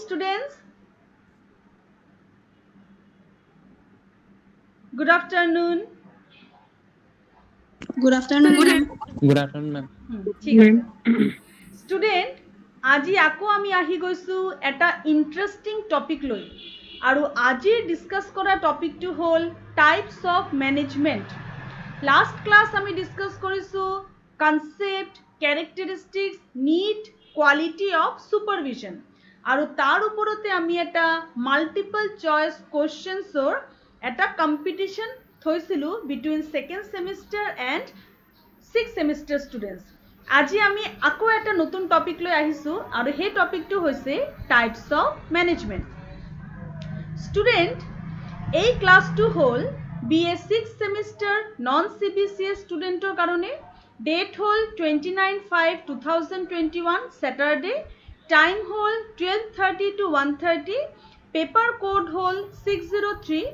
students. Good afternoon. Good afternoon, ma'am. Good afternoon, ma'am. ঠিক আছে student আজি আকৌ আমি আহি গৈছোঁ এটা ইণ্টাৰেষ্টিং টপিক লৈ আৰু আজিৰ ডিছকাছ কৰা টপিকটো হ'ল types of management last class আমি ডিছকাছ কৰিছোঁ concept characteristics need quality of supervision আৰু তাৰ ওপৰতে আমি এটা মাল্টিপল চইচ কুৱেশ্যনছৰ এটা কম্পিটিশ্যন থৈছিলোঁ between second semester and 6th semester students আজি আমি আকৌ এটা নতুন টপিক লৈ আহিছো আৰু সেই টপিকটো হৈছে টাইপছ অফ মেনেজমেন্ট ষ্টুডেন্ট এই ক্লাছটো হ'ল BA 6th semester non CBCS ষ্টুডেন্টৰ কাৰণে ডেট হ'ল 29/5/2021 স্যাটাৰডে টাইম হ'ল 12:30 to 1:30 পেপাৰ কোড হ'ল 603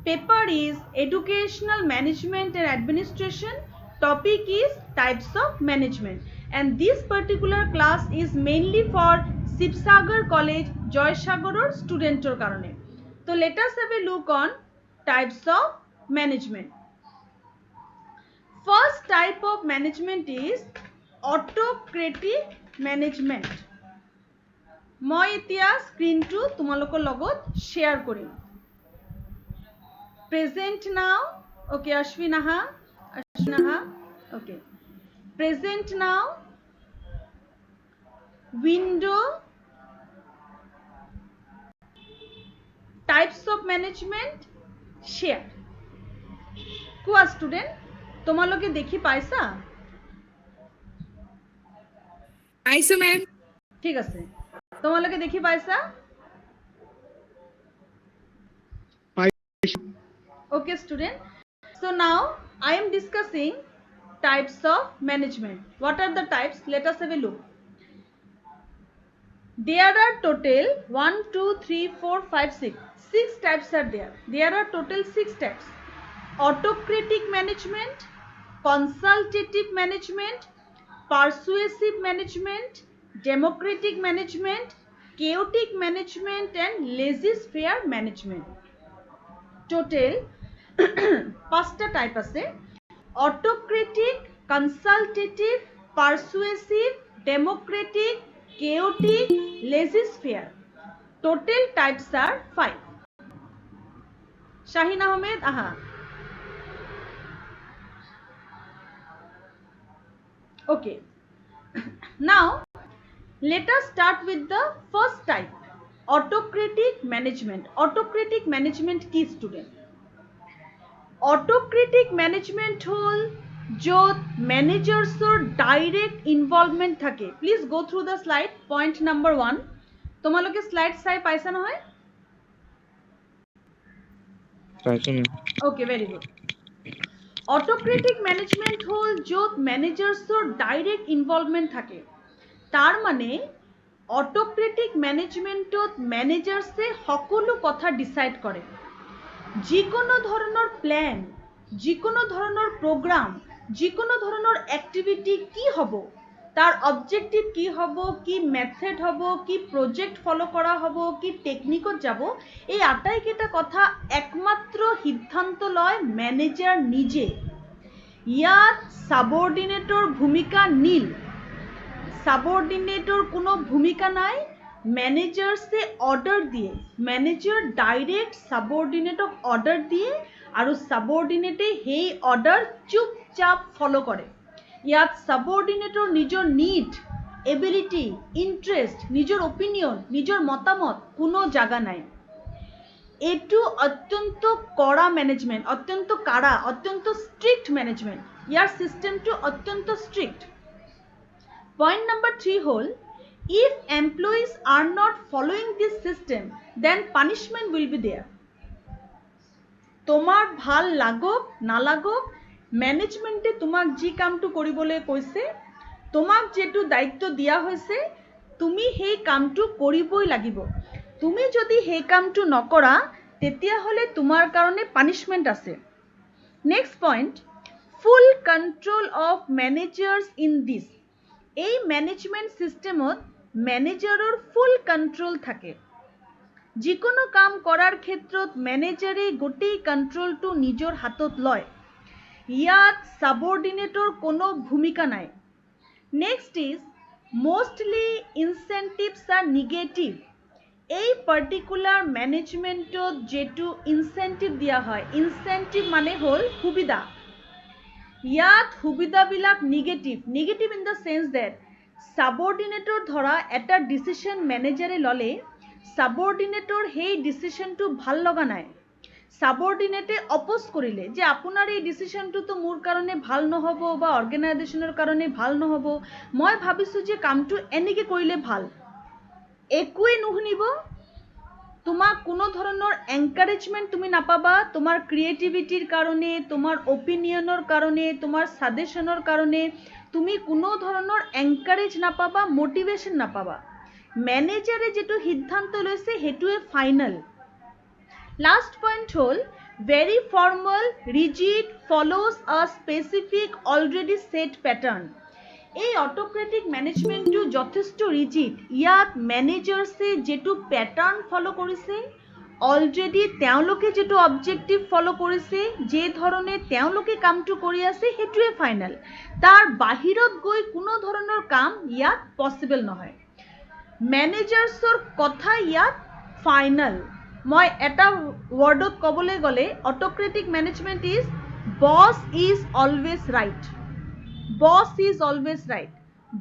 paper is educational management and administration topic is types of management and this particular class is mainly for Sibsagar College Joysagaror studenter karone so let us have a look on types of management. First type of management is autocratic management. মই এতিয়া স্ক্ৰিনটো তোমালোকৰ লগত share কৰিম. Present now. Okay, Ashwinaha. Okay. Present now. Window. Types of management. Share. কোৱা student? তোমালোকে দেখি পাইছা? পাইছো ma'am. ঠিক আছে. তোমালোকে দেখি পাইছা? Okay student, so now I am discussing types of management. What are the types? Let us have a look. There are total 1 2 3 4 5 6 types are there. There are total 6 types. Autocratic management, consultative management, persuasive management, democratic management, chaotic management and laissez-faire management. Total পাঁচটা type আছে autocratic consultative persuasive democratic chaotic laissez-faire total types are 5. Shaheen Ahmed, aha. Okay. Now let us start with the first type, autocratic management. Autocratic management কি student? Autocratic management হল য'ত ম্যানেজাৰ্সৰ direct involvement থাকে. Please go through the slide. Point number 1 তোমালোকে slide চাই পাইছা নহয়? Okay, very good. Autocratic management হল য'ত ম্যানেজাৰ্সৰ direct involvement থাকে. তাৰ মানে অটোক্ৰেটিক মেনেজমেন্টত ম্যানেজাৰ্সে সকলো কথা ডিসাইড কৰে. যিকোনো ধৰণৰ প্ল্যান, যিকোনো ধৰণৰ প্ৰগ্ৰাম, যিকোনো ধৰণৰ এক্টিভিটি কি হ'ব, তাৰ অবজেক্টিভ কি হ'ব, কি মেথড হ'ব, কি প্ৰজেক্ট ফলো কৰা হ'ব, কি টেকনিকত যাব, এই আটাইকেইটা কথা একমাত্ৰ সিদ্ধান্ত লয় ম্যানেজাৰ নিজে. ইয়াত সাবঅৰ্ডিনেটৰ ভূমিকা নীল. সাবঅৰ্ডিনেটৰ কোনো ভূমিকা নাই. ম্যানেজাৰ্সে অৰ্ডাৰ দিয়ে, ম্যানেজাৰ ডাইৰেক্ট সাবঅৰ্ডিনেটক অৰ্ডাৰ দিয়ে আৰু সাবঅৰ্ডিনেটে সেই অৰ্ডাৰ চুপচাপ ফলো কৰে. ইয়াত সাবঅৰ্ডিনেটৰ নিজৰ নিড, এবিলিটি, ইন্টাৰেস্ট, নিজৰ অপিনিয়ন, নিজৰ মতামত কোনো জায়গা নাই. এইটো অত্যন্ত কড়া ম্যানেজমেন্ট, অত্যন্ত কাড়া, অত্যন্ত স্ট্রিক্ট ম্যানেজমেন্ট. ইয়াৰ সিস্টেমটো অত্যন্ত strict. Point number 3 hall if employees are not following this system then punishment will be there. তোমার ভাল লাগক না লাগক ম্যানেজমেন্টে তোমাক যি কামটো কৰিবলৈ কৈছে, তোমাক যেটো দায়িত্ব দিয়া হৈছে, তুমি সেই কামটো কৰিবই লাগিব. তুমি যদি সেই কামটো নকৰা তেতিয়া হলে তোমাৰ কাৰণে পানিশমেন্ট আছে. Next point, full control of managers in this. এই ম্যানেজমেন্ট সিস্টেমত মেনেজাৰৰ ফুল কণ্ট্ৰোল থাকে। যিকোনো কাম কৰাৰ ক্ষেত্ৰত মেনেজাৰে গোটেই কণ্ট্ৰোলটো নিজৰ হাতত লয়। ইয়াত সাবঅৰ্ডিনেটৰ কোনো ভূমিকা নাই। Next is mostly incentives are negative. এই পাৰ্টিকুলাৰ মেনেজমেণ্টত যেটো ইনচেন্টিভ দিয়া হয়, ইনচেন্টিভ মানে হ'ল সুবিধা। ইয়াত সুবিধাবিলাক negative in the sense that সাবঅৰ্ডিনেটৰ ধৰা এটা ডিচিশ্যন মেনেজাৰে ল'লে সাবঅৰ্ডিনেটৰ সেই ডিচিশ্যনটো ভাল লগা নাই। সাবঅৰ্ডিনেটে অপ'জ কৰিলে যে আপোনাৰ এই ডিচিশ্যনটো মোৰ কাৰণে ভাল নহ'ব বা অৰ্গেনাইজেশ্যনৰ কাৰণে ভাল নহ'ব, মই ভাবিছোঁ যে কামটো এনেকৈ কৰিলে ভাল। একোৱেই নুশুনিব, তোমাক কোনো ধৰণৰ এনকাৰেজমেণ্ট তুমি নাপাবা, তোমাৰ ক্ৰিয়েটিভিটিৰ কাৰণে, তোমাৰ অপিনিয়নৰ কাৰণে, তোমাৰ ছাজেশ্যনৰ কাৰণে তুমি কোনো ধৰণৰ এনকাৰেজ নাপাবা, মটিভেশ্যন নাপাবা। মেনেজাৰে যেটো সিদ্ধান্ত লৈছে সেইটোৱে ফাইনেল। লাষ্ট পইণ্ট হ'ল ভেৰি ফৰ্মেল, ৰিজিড, ফলোজ আ স্পেচিফিক অলৰেডি ছেট পেটাৰ্ণ। এই অটোক্ৰেটিক মেনেজমেণ্টটো যথেষ্ট ৰিজিড। ইয়াত মেনেজাৰ্ছে যেটো পেটাৰ্ণ ফলো কৰিছে, অলৰেডি তেওঁলোকে যেটো অবজেক্টিভ ফলো কৰিছে, যে ধৰণে তেওঁলোকে কামটো কৰি আছে সেইটোৱে ফাইনেল। তাৰ বাহিৰত গৈ কোনো ধৰণৰ কাম ইয়াত পচিবল নহয়। মেনেজাৰ্ছৰ কথা ইয়াত ফাইনেল। মই এটা ৱৰ্ডত ক'বলৈ গ'লে autocratic management is boss is always right. Boss is always right.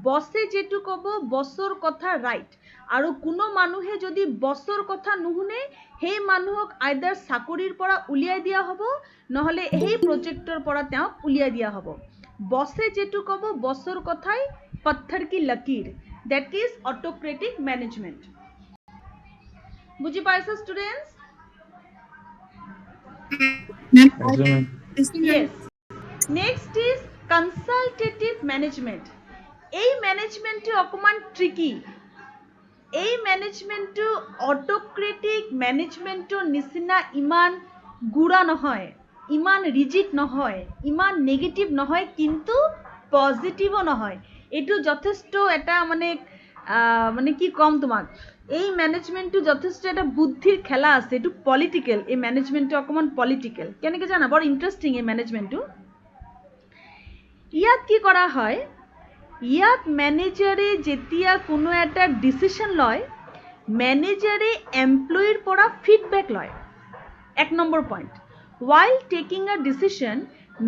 বছে যেটো ক'ব বছৰ কথা ৰাইট। আৰু কোনো মানুহে যদি বছৰ কথা নুশুনে সেই মানুহক আইদাৰ চাকৰিৰ পৰা উলিয়াই দিয়া হ'ব, নহ'লে সেই প্ৰজেক্টৰ পৰা তেওঁক উলিয়াই দিয়া হ'ব। বছে যেটো ক'ব বছৰ কথাই পত্থৰ কি লকীৰ। That is autocratic management. বুজি পাইছা students? Ma'am. Yes, ma'am. Yes, ma'am. Yes. Next is consultative management. এই ম্যানেজমেন্টটো অকমান ট্ৰিকি। এই ম্যানেজমেন্টটো অটোক্ৰেটিক ম্যানেজমেন্টৰ নিচিনা ইমান গুড়া নহয়, ইমান ৰিজিড নহয়, ইমান নেগেটিভ নহয়, কিন্তু পজিটিভো নহয়। এইটো যথেষ্ট এটা মানে কি ক'ম তোমাক, এই ম্যানেজমেন্টটো যথেষ্ট এটা বুদ্ধিৰ খেলা আছে। এইটো পলিটিকেল, এই ম্যানেজমেন্টটো অকমান পলিটিকেল। কেনেকৈ জানা, বৰ ইণ্টাৰেষ্টিং এই ম্যানেজমেন্টটো। ইয়াত কি কৰা হয়, ইয়াত মেনেজাৰে যেতিয়া কোনো এটা ডিচিশ্যন লয়, মেনেজাৰে এমপ্লয়িৰ পৰা ফিডবেক লয়। 1 number point, while taking a decision,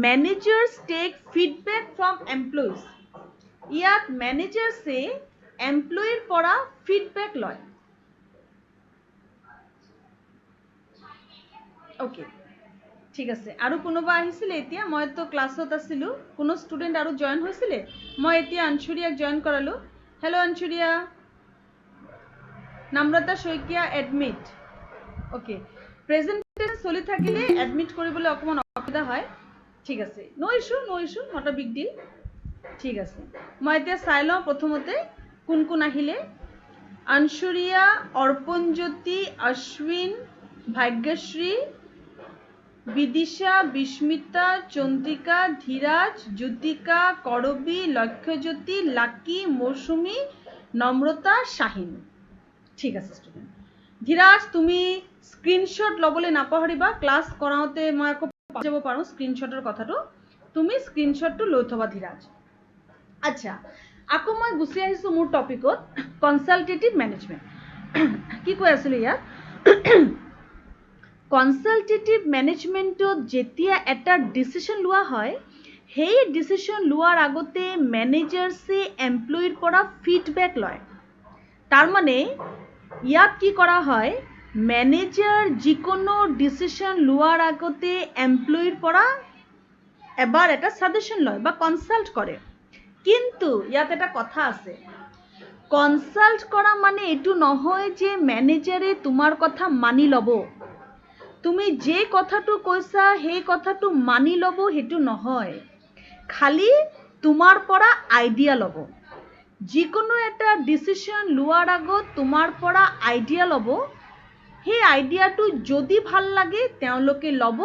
managers take feedback from employees. ইয়াত মেনেজাৰ্ছে এমপ্লয়িৰ পৰা ফিডবেক লয়। অ'কে, ঠিক আছে। আৰু কোনোবা আহিছিলে এতিয়া? মইতো ক্লাছত আছিলোঁ, কোনো ষ্টুডেণ্ট আৰু জইন হৈছিলে? মই এতিয়া অঞ্চুৰিয়াক জইন কৰালোঁ। হেল্ল' অঞ্চুৰিয়া। নম্ৰতা শইকীয়া এডমিট। অ'কে, প্ৰেজেণ্টেশ্যন চলি থাকিলে এডমিট কৰিবলৈ অকণমান অসুবিধা হয়। ঠিক আছে, ন' ইছ্যু, নট আ বিগ ডিল। ঠিক আছে, মই এতিয়া চাই লওঁ প্ৰথমতে কোন কোন আহিলে। অঞ্চুৰিয়া, অৰ্পণজ্যোতি, অশ্বিন, ভাগ্যশ্ৰী, বিদিশা, বিস্মিতা, চন্দ্ৰিকা, ধীৰাজ, জ্যোতিকা, কৰবী, লক্ষ্যজ্যোতি, লাকি, মৌচুমী, নম্ৰতা, শাহিন। ঠিক আছে ষ্টুডেণ্ট। ধীৰাজ, তুমি স্ক্ৰীনশ্বট ল'বলৈ নাপাহৰিবা। ক্লাছ কৰাওঁতে মই আকৌ পাহৰি যাব পাৰোঁ স্ক্ৰীনশ্বটৰ কথাটো। তুমি স্ক্ৰীনশ্বটটো লৈ থবা ধীৰাজ। আচ্ছা, আকৌ মই গুচি আহিছোঁ মোৰ টপিকত, কনচালটেটিভ মেনেজমেণ্ট। কি কৈ আছিলোঁ ইয়াত? কনচালটেটিভ মেনেজমেণ্টত যেতিয়া এটা ডিচিশ্যন লোৱা হয়, সেই ডিচিশ্যন লোৱাৰ আগতে মেনেজাৰ্ছে এমপ্লয়িৰ পৰা ফিডবেক লয়। তাৰমানে ইয়াত কি কৰা হয়, মেনেজাৰ যিকোনো ডিচিশ্যন লোৱাৰ আগতে এমপ্লয়িৰ পৰা এবাৰ এটা ছাজেশ্যন লয় বা কনচাল্ট কৰে। কিন্তু ইয়াত এটা কথা আছে, কনচাল্ট কৰা মানে এইটো নহয় যে মেনেজাৰে তোমাৰ কথা মানি ল'ব। তুমি যে কথাটো কৈছা সেই কথাটো মানি ল'ব সেইটো নহয়, খালি তোমাৰ পৰা আইডিয়া ল'ব। যিকোনো এটা ডিচিশ্যন লোৱাৰ আগত তোমাৰ পৰা আইডিয়া ল'ব। সেই আইডিয়াটো যদি ভাল লাগে তেওঁলোকে ল'ব,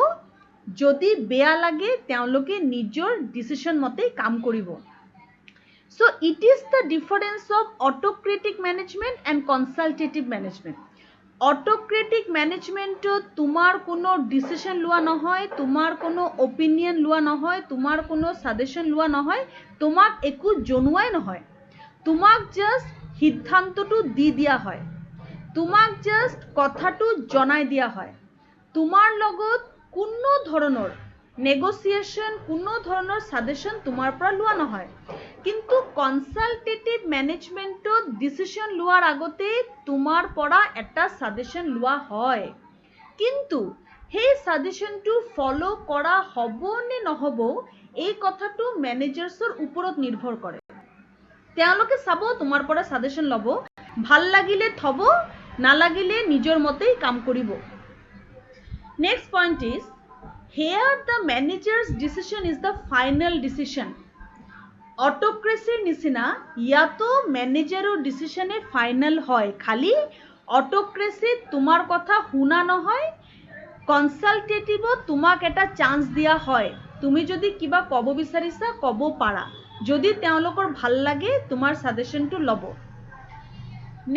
যদি বেয়া লাগে তেওঁলোকে নিজৰ ডিচিশ্যন মতে কাম কৰিব। So it is the difference of autocratic management and consultative management. Autocratic management তোমার কোনো ডিসিশন লোৱা নহয়, তোমাৰ কোনো অপিনিয়ন লোৱা নহয়, তোমাৰ কোনো সাজেশন লোৱা নহয়, তোমাক একো জনোৱাই নহয়, তোমাক জাস্ট সিদ্ধান্তটো দি দিয়া হয়, তোমাক জাস্ট কথাটো জনাই দিয়া হয়, তোমাৰ লগত কোনো ধৰণৰ নেগোসিয়েশন, কোনো ধৰণৰ সাজেশন তোমাৰ পৰা লোৱা নহয়। কিন্তু কনসালটেটিভ ম্যানেজমেন্টত ডিসিশন লোৱাৰ আগতে তোমাৰ পৰা এটা সাজেশন লোৱা হয়, কিন্তু সেই সাজেশনটো ফলো কৰা হ'ব নে নহ'ব এই কথাটো ম্যানেজাৰ্ছৰ ওপৰত নিৰ্ভৰ কৰে। তেওঁলোকে চাব, তোমাৰ পৰা সাজেশন ল'ব, ভাল লাগিলে থব, নালাগিলে নিজৰ মতেই কাম কৰিব। Next point is, here the manager's decision is the final decision. অটোক্ৰেচিৰ নিচিনা ইয়াতো মেনেজাৰৰ ডিসিশনে ফাইনাল হয়, খালি অটোক্ৰেচিত তোমাৰ কথা শুনা নহয়, কনসালটেটিভত তোমাক এটা চান্স দিয়া হয়, তুমি যদি কিবা ক'ব বিচাৰিছা ক'ব পাৰা, যদি তেওঁলোকৰ ভাল লাগে তোমাৰ সাজেশনটো ল'ব।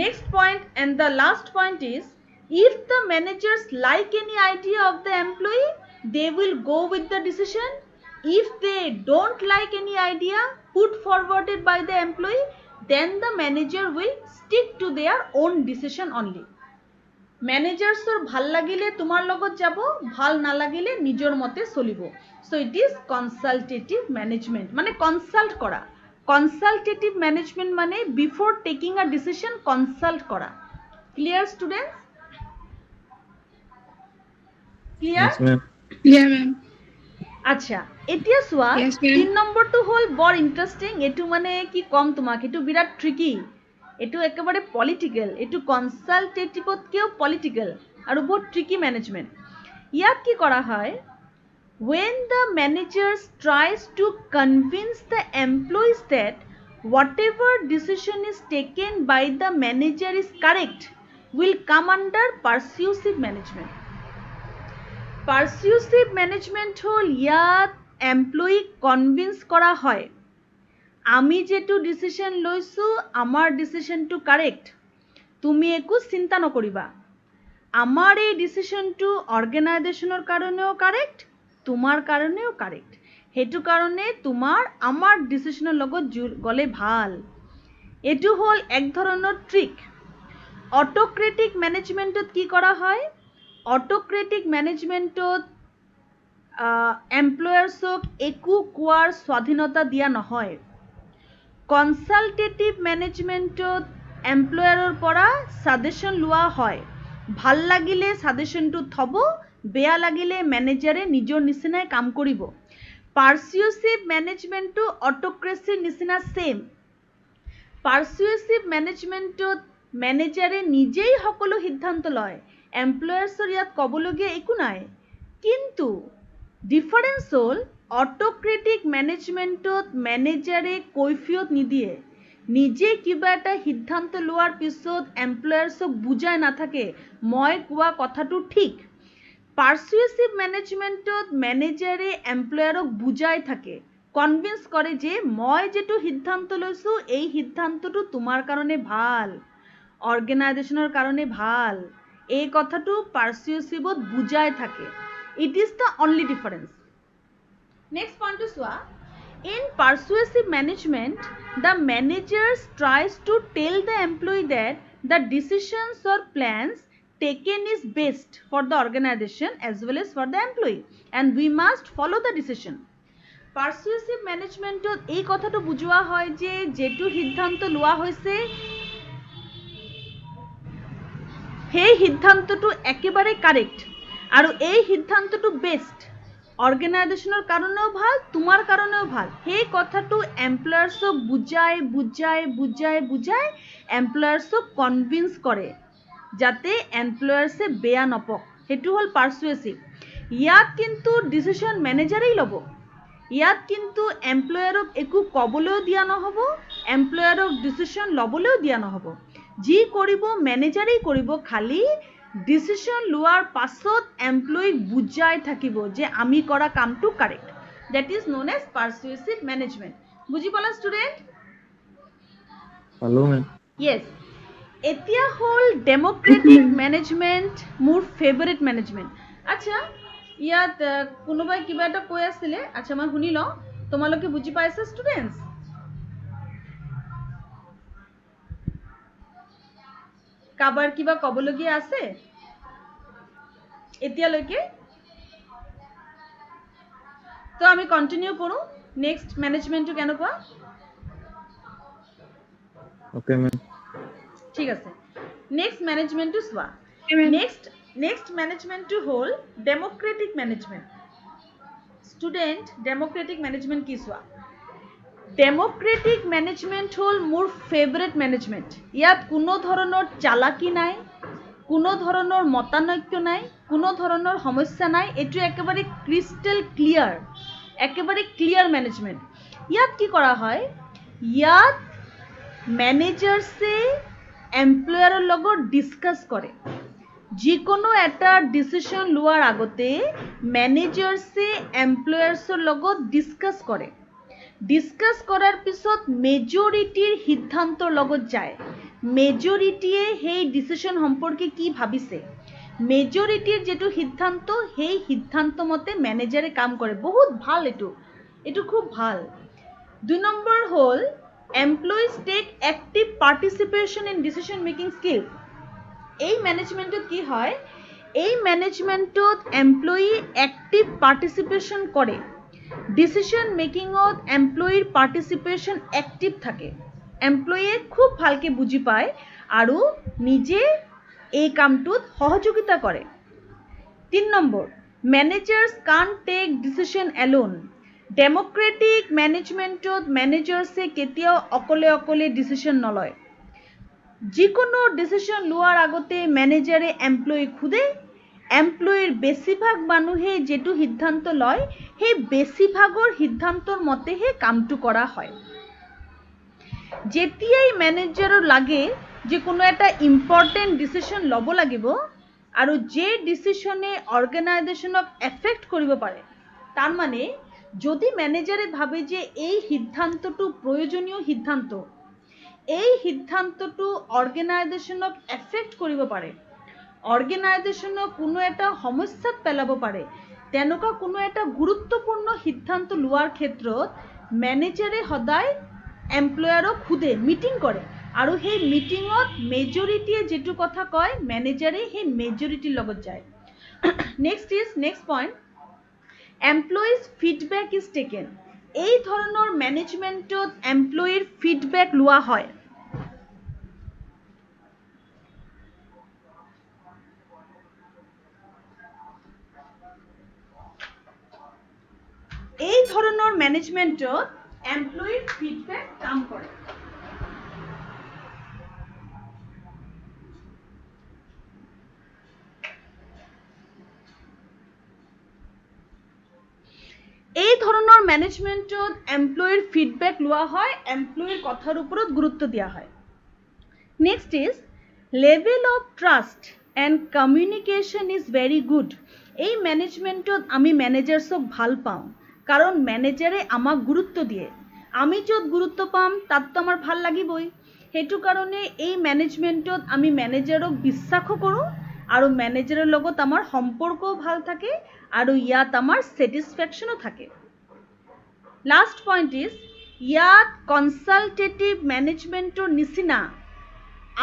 Next point and the last point is, if the managers like any idea of the employee, they will go with the decision. If they don't like any idea put forwarded by the employee, then the manager will stick to their own decision only. Managers ভাল লাগিলে তোমার লগত যাব, ভাল না লাগিলে নিজের মতে চলিব। So it is consultative management, মানে কনসাল্ট করা। কনসালটেটিভ ম্যানেজমেন্ট মানে before taking a decision consult করা। Clear students? Clear? Yeah, ma'am. আচ্ছা, এতিয়া চোৱা, Yes, ma'am. 3 নম্বৰটো হ'ল বৰ ইন্টাৰেস্টিং, এটু মানে কি কম তোমাক, এটু বিৰাট ট্ৰিকি, এটু একেবাৰে পলিটিক্যাল, এটু কনসালটেটিভতকেও পলিটিক্যাল আৰু বহুত ট্ৰিকি ম্যানেজমেন্ট। ইয়াত কি কৰা হয়, when the manager tries to convince the employees that whatever decision is taken by the manager is correct, will come under persuasive management. Persuasive management হল ইয়াত এমপ্লয়ী কনভিন্স কৰা হয়, আমি যেটো ডিসিশন লৈছো আমাৰ ডিসিশনটো কাৰেক্ট, তুমি একো চিন্তা নকৰিবা, আমাৰ এই ডিসিশনটো অৰ্গানাইজেশনৰ কাৰণেও কাৰেক্ট, তোমাৰ কাৰণেও কারেক্ট, হেতু কারণে তোমার আমার ডিসিশনের লগত গলে ভাল। এটু হল এক ধরনের ট্রিক। অটোক্রেটিক ম্যানেজমেন্টত কি করা হয়, অটোক্রেটিক ম্যানেজমেন্টত এমপ্লয়ার্সক একো কোৱাৰ স্বাধীনতা দিয়া নহয়। কনসালটেটিভ ম্যানেজমেন্টত এমপ্লয়াৰৰ পৰা সাজেশন লোৱা হয়, ভাল লাগিলে সাজেশনটো থব, বেয়া লাগিলে ম্যানেজাৰে নিজৰ নিচিনাই কাম কৰিব। পাৰসুয়েসিভ ম্যানেজমেন্টটো অটোক্ৰেসিৰ নিচিনা সেম। পাৰসুয়েসিভ ম্যানেজমেন্টত ম্যানেজাৰে নিজেই সকলো সিদ্ধান্ত লয়, এমপ্লয়াৰ্সৰ ইয়াত ক'বলগীয়া একো নাই, কিন্তু ডিফাৰেন্স হল অটোক্ৰেটিক ম্যানেজমেন্টত ম্যানেজাৰে কৈফিয়ত নিদিয়ে, নিজে কিবা এটা সিদ্ধান্ত লোৱাৰ পিছত এমপ্লয়াৰ্সক বুজাই নাথাকে মই কোৱা কথাটো ঠিক। পারসুয়েসিভ ম্যানেজমেন্টত ম্যানেজারে এমপ্লয়ারক বুজাই থাকে, কনভিন্স করে যে মই যেটো সিদ্ধান্ত লৈছো এই সিদ্ধান্তটো তোমার কারণে ভাল, অর্গানাইজেশনের কারণে ভাল, এই কথাটো পারসুয়েসিভত বুজাই থাকে। It is the only difference. Next point to চোৱা, in persuasive management the manager tries to tell the employee that the decisions or plans taken is best for the organization as well as for the employee and we must follow the decision. Persuasive management এই কথাটো বুজোৱা হয় যে যেটো সিদ্ধান্ত লোৱা হৈছে সেই সিদ্ধান্তটো একেবাৰে কাৰেক্ট আৰু এই সিদ্ধান্তটো বেস্ট, অর্গানাইজেশনের কারণেও ভাল, তোমার কারণেও ভাল, সেই কথাটো এমপ্লয়ার্সক বুজাই বুজাই বুজাই বুজাই এমপ্লয়ার্সক কনভিন্স করে যাতে এমপ্লয়ার্সে বেয়া নপক, হেতু হল পারসুয়েসিভ। ইয়াত কিন্তু ডিসিশন ম্যানেজারেই লব, ইয়াত কিন্তু এমপ্লয়ারক একো কবলৈও দিয়া নহব, এমপ্লয়ারক ডিসিশন লবলৈও দিয়া নহব, যি কৰিব ম্যানেজাৰেই কৰিব, খালি ডিসিশন লোৱাৰ পাছত এমপ্লয়ীক বুজাই থাকিব যে আমি কৰা কামটো correct. That is known as persuasive management. বুঝি পালা স্টুডেন্ট? Hello, ma'am. Yes. এতিয়া হ'ল ডেমক্ৰেটিক মেনেজমেণ্ট মোৰ ফেভাৰিট মেনেজমেণ্ট আচ্ছা ইয়াত কোনোবাই কিবা এটা কৈ আছিলে আচ্ছা মই শুনি লওঁ তোমালোকে বুজি পাইছা ষ্টুডেণ্টছ কাৰোবাৰ কিবা ক'বলগীয়া আছে এতিয়ালৈকে তো আমি কণ্টিনিউ কৰোঁ নেক্সট মেনেজমেণ্টটো কেনেকুৱা Okay, ma'am. ঠিক আছে নেক্সট মেনেজমেণ্টটো চোৱা Ma'am. নেক্সট মেনেজমেণ্টটো হ'ল democratic management student democratic management কি চোৱা ডেমক্ৰেটিক মেনেজমেণ্ট হ'ল মোৰ ফেভাৰিট মেনেজমেণ্ট ইয়াত কোনো ধৰণৰ চালাকি নাই কোনো ধৰণৰ মতানৈক্য নাই কোনো ধৰণৰ সমস্যা নাই এইটো একেবাৰে ক্ৰিষ্টেল ক্লিয়াৰ একেবাৰে ক্লিয়াৰ মেনেজমেণ্ট ইয়াত কি কৰা হয় ইয়াত মেনেজাৰ্ছে এমপ্লয়াৰৰ লগত ডিছকাছ কৰে যিকোনো এটা ডিচিশ্যন লোৱাৰ আগতে মেনেজাৰ্ছে এমপ্লয়াৰ্ছৰ লগত ডিছকাছ কৰে ডিছকাছ কৰাৰ পিছত মেজৰিটিৰ সিদ্ধান্তৰ লগত যায় মেজৰিটিয়ে সেই ডিচিশ্যন সম্পৰ্কে কি ভাবিছে মেজৰিটিৰ যিটো সিদ্ধান্ত সেই সিদ্ধান্ত মতে মেনেজাৰে কাম কৰে বহুত ভাল এইটো খুব ভাল 2 নম্বৰ হ'ল employees take active participation in decision making skill এই মেনেজমেণ্টত কি হয় এই মেনেজমেণ্টত এমপ্লয়ি এক্টিভ পাৰ্টিচিপেশ্যন কৰে ডিচিশ্যন মেকিঙত এমপ্লয়িৰ পাৰ্টিচিপেশ্যন এক্টিভ থাকে এমপ্লয়িয়ে খুব ভালকৈ বুজি পায় আৰু নিজে এই কামটোত সহযোগিতা কৰে 3 নম্বৰ managers can take decision alone democratic মেনেজমেণ্টত মেনেজাৰ্ছে কেতিয়াও অকলে অকলে ডিচিশ্যন নলয় যিকোনো ডিচিশ্যন লোৱাৰ আগতে মেনেজাৰে এমপ্লয়িক সোধে এমপ্লয়িৰ বেছিভাগ মানুহে যেটো সিদ্ধান্ত লয় সেই বেছিভাগৰ সিদ্ধান্তৰ মতেহে কামটো কৰা হয় যেতিয়াই মেনেজাৰৰ লাগে যে কোনো এটা ইম্পৰ্টেণ্ট ডিচিশ্যন ল'ব লাগিব আৰু যে ডিচিশ্যনে অৰ্গেনাইজেশ্যনক এফেক্ট কৰিব পাৰে তাৰ মানে যদি মেনেজাৰে ভাবে যে এই সিদ্ধান্তটো প্ৰয়োজনীয় সিদ্ধান্ত এই সিদ্ধান্তটো অৰ্গেনাইজেশ্যনক এফেক্ট কৰিব পাৰে অৰ্গেনাইজেশ্যনক কোনো এটা সমস্যাত পেলাব পাৰে তেনেকুৱা কোনো এটা গুৰুত্বপূৰ্ণ সিদ্ধান্ত লোৱাৰ ক্ষেত্ৰত মেনেজাৰে সদায় এমপ্লয়াৰক সোধে মিটিং কৰে আৰু সেই মিটিঙত মেজৰিটিয়ে যেটো কথা কয় মেনেজাৰে সেই মেজৰিটিৰ লগত যায় next point employees feedback is taken এই ধৰণৰ মেনেজমেণ্টত এমপ্লয়িৰ ফিডবেক লোৱা হয় এই ধৰণৰ মেনেজমেণ্টত এমপ্লয়িৰ ফিডবেক কাম কৰে এই ধৰণৰ মেনেজমেণ্টত এমপ্লয়িৰ ফিডবেক লোৱা হয় এমপ্লয়িৰ কথাৰ ওপৰত গুৰুত্ব দিয়া হয় next is level of trust and communication is very good এই মেনেজমেণ্টত আমি মেনেজাৰ্ছক ভাল পাওঁ কাৰণ মেনেজাৰে আমাক গুৰুত্ব দিয়ে আমি য'ত গুৰুত্ব পাম তাততো আমাৰ ভাল লাগিবই সেইটো কাৰণে এই মেনেজমেণ্টত আমি মেনেজাৰক বিশ্বাসো কৰোঁ আৰু মেনেজাৰৰ লগত আমাৰ সম্পৰ্কও ভাল থাকে আৰু ইয়াত আমাৰ ছেটিছফেকশ্যনো থাকে লাষ্ট পইণ্ট ইজ ইয়াত কনচালটেটিভ মেনেজমেণ্টৰ নিচিনা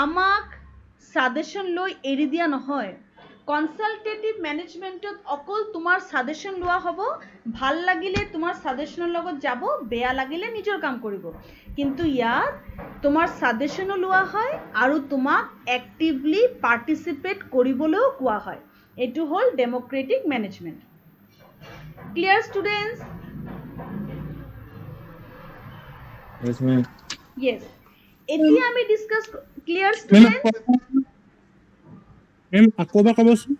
আমাক সাজেশ্যন লৈ এৰি দিয়া নহয় কনসালটেটিভ মেনেজমেণ্টত অকল তোমাৰ সাজেশ্যন লোৱা হ'ব ভাল লাগিলে তোমাৰ সাজেশ্যনৰ লগত যাব বেয়া লাগিলে নিজৰ কাম কৰিব কিন্তু ইয়াত তোমাৰ সাজেশ্যনো লোৱা হয় আৰু তোমাক এক্টিভলি পাৰ্টিচিপেট কৰিবলৈও কোৱা হয় এইটো হ'ল democratic management clear students Yes, ma'am. Yes. এতিয়া আমি ডিসকাস ক্লিয়াৰ স্টুডেন্ট মেম আকৌ এবাৰ ক'বচোন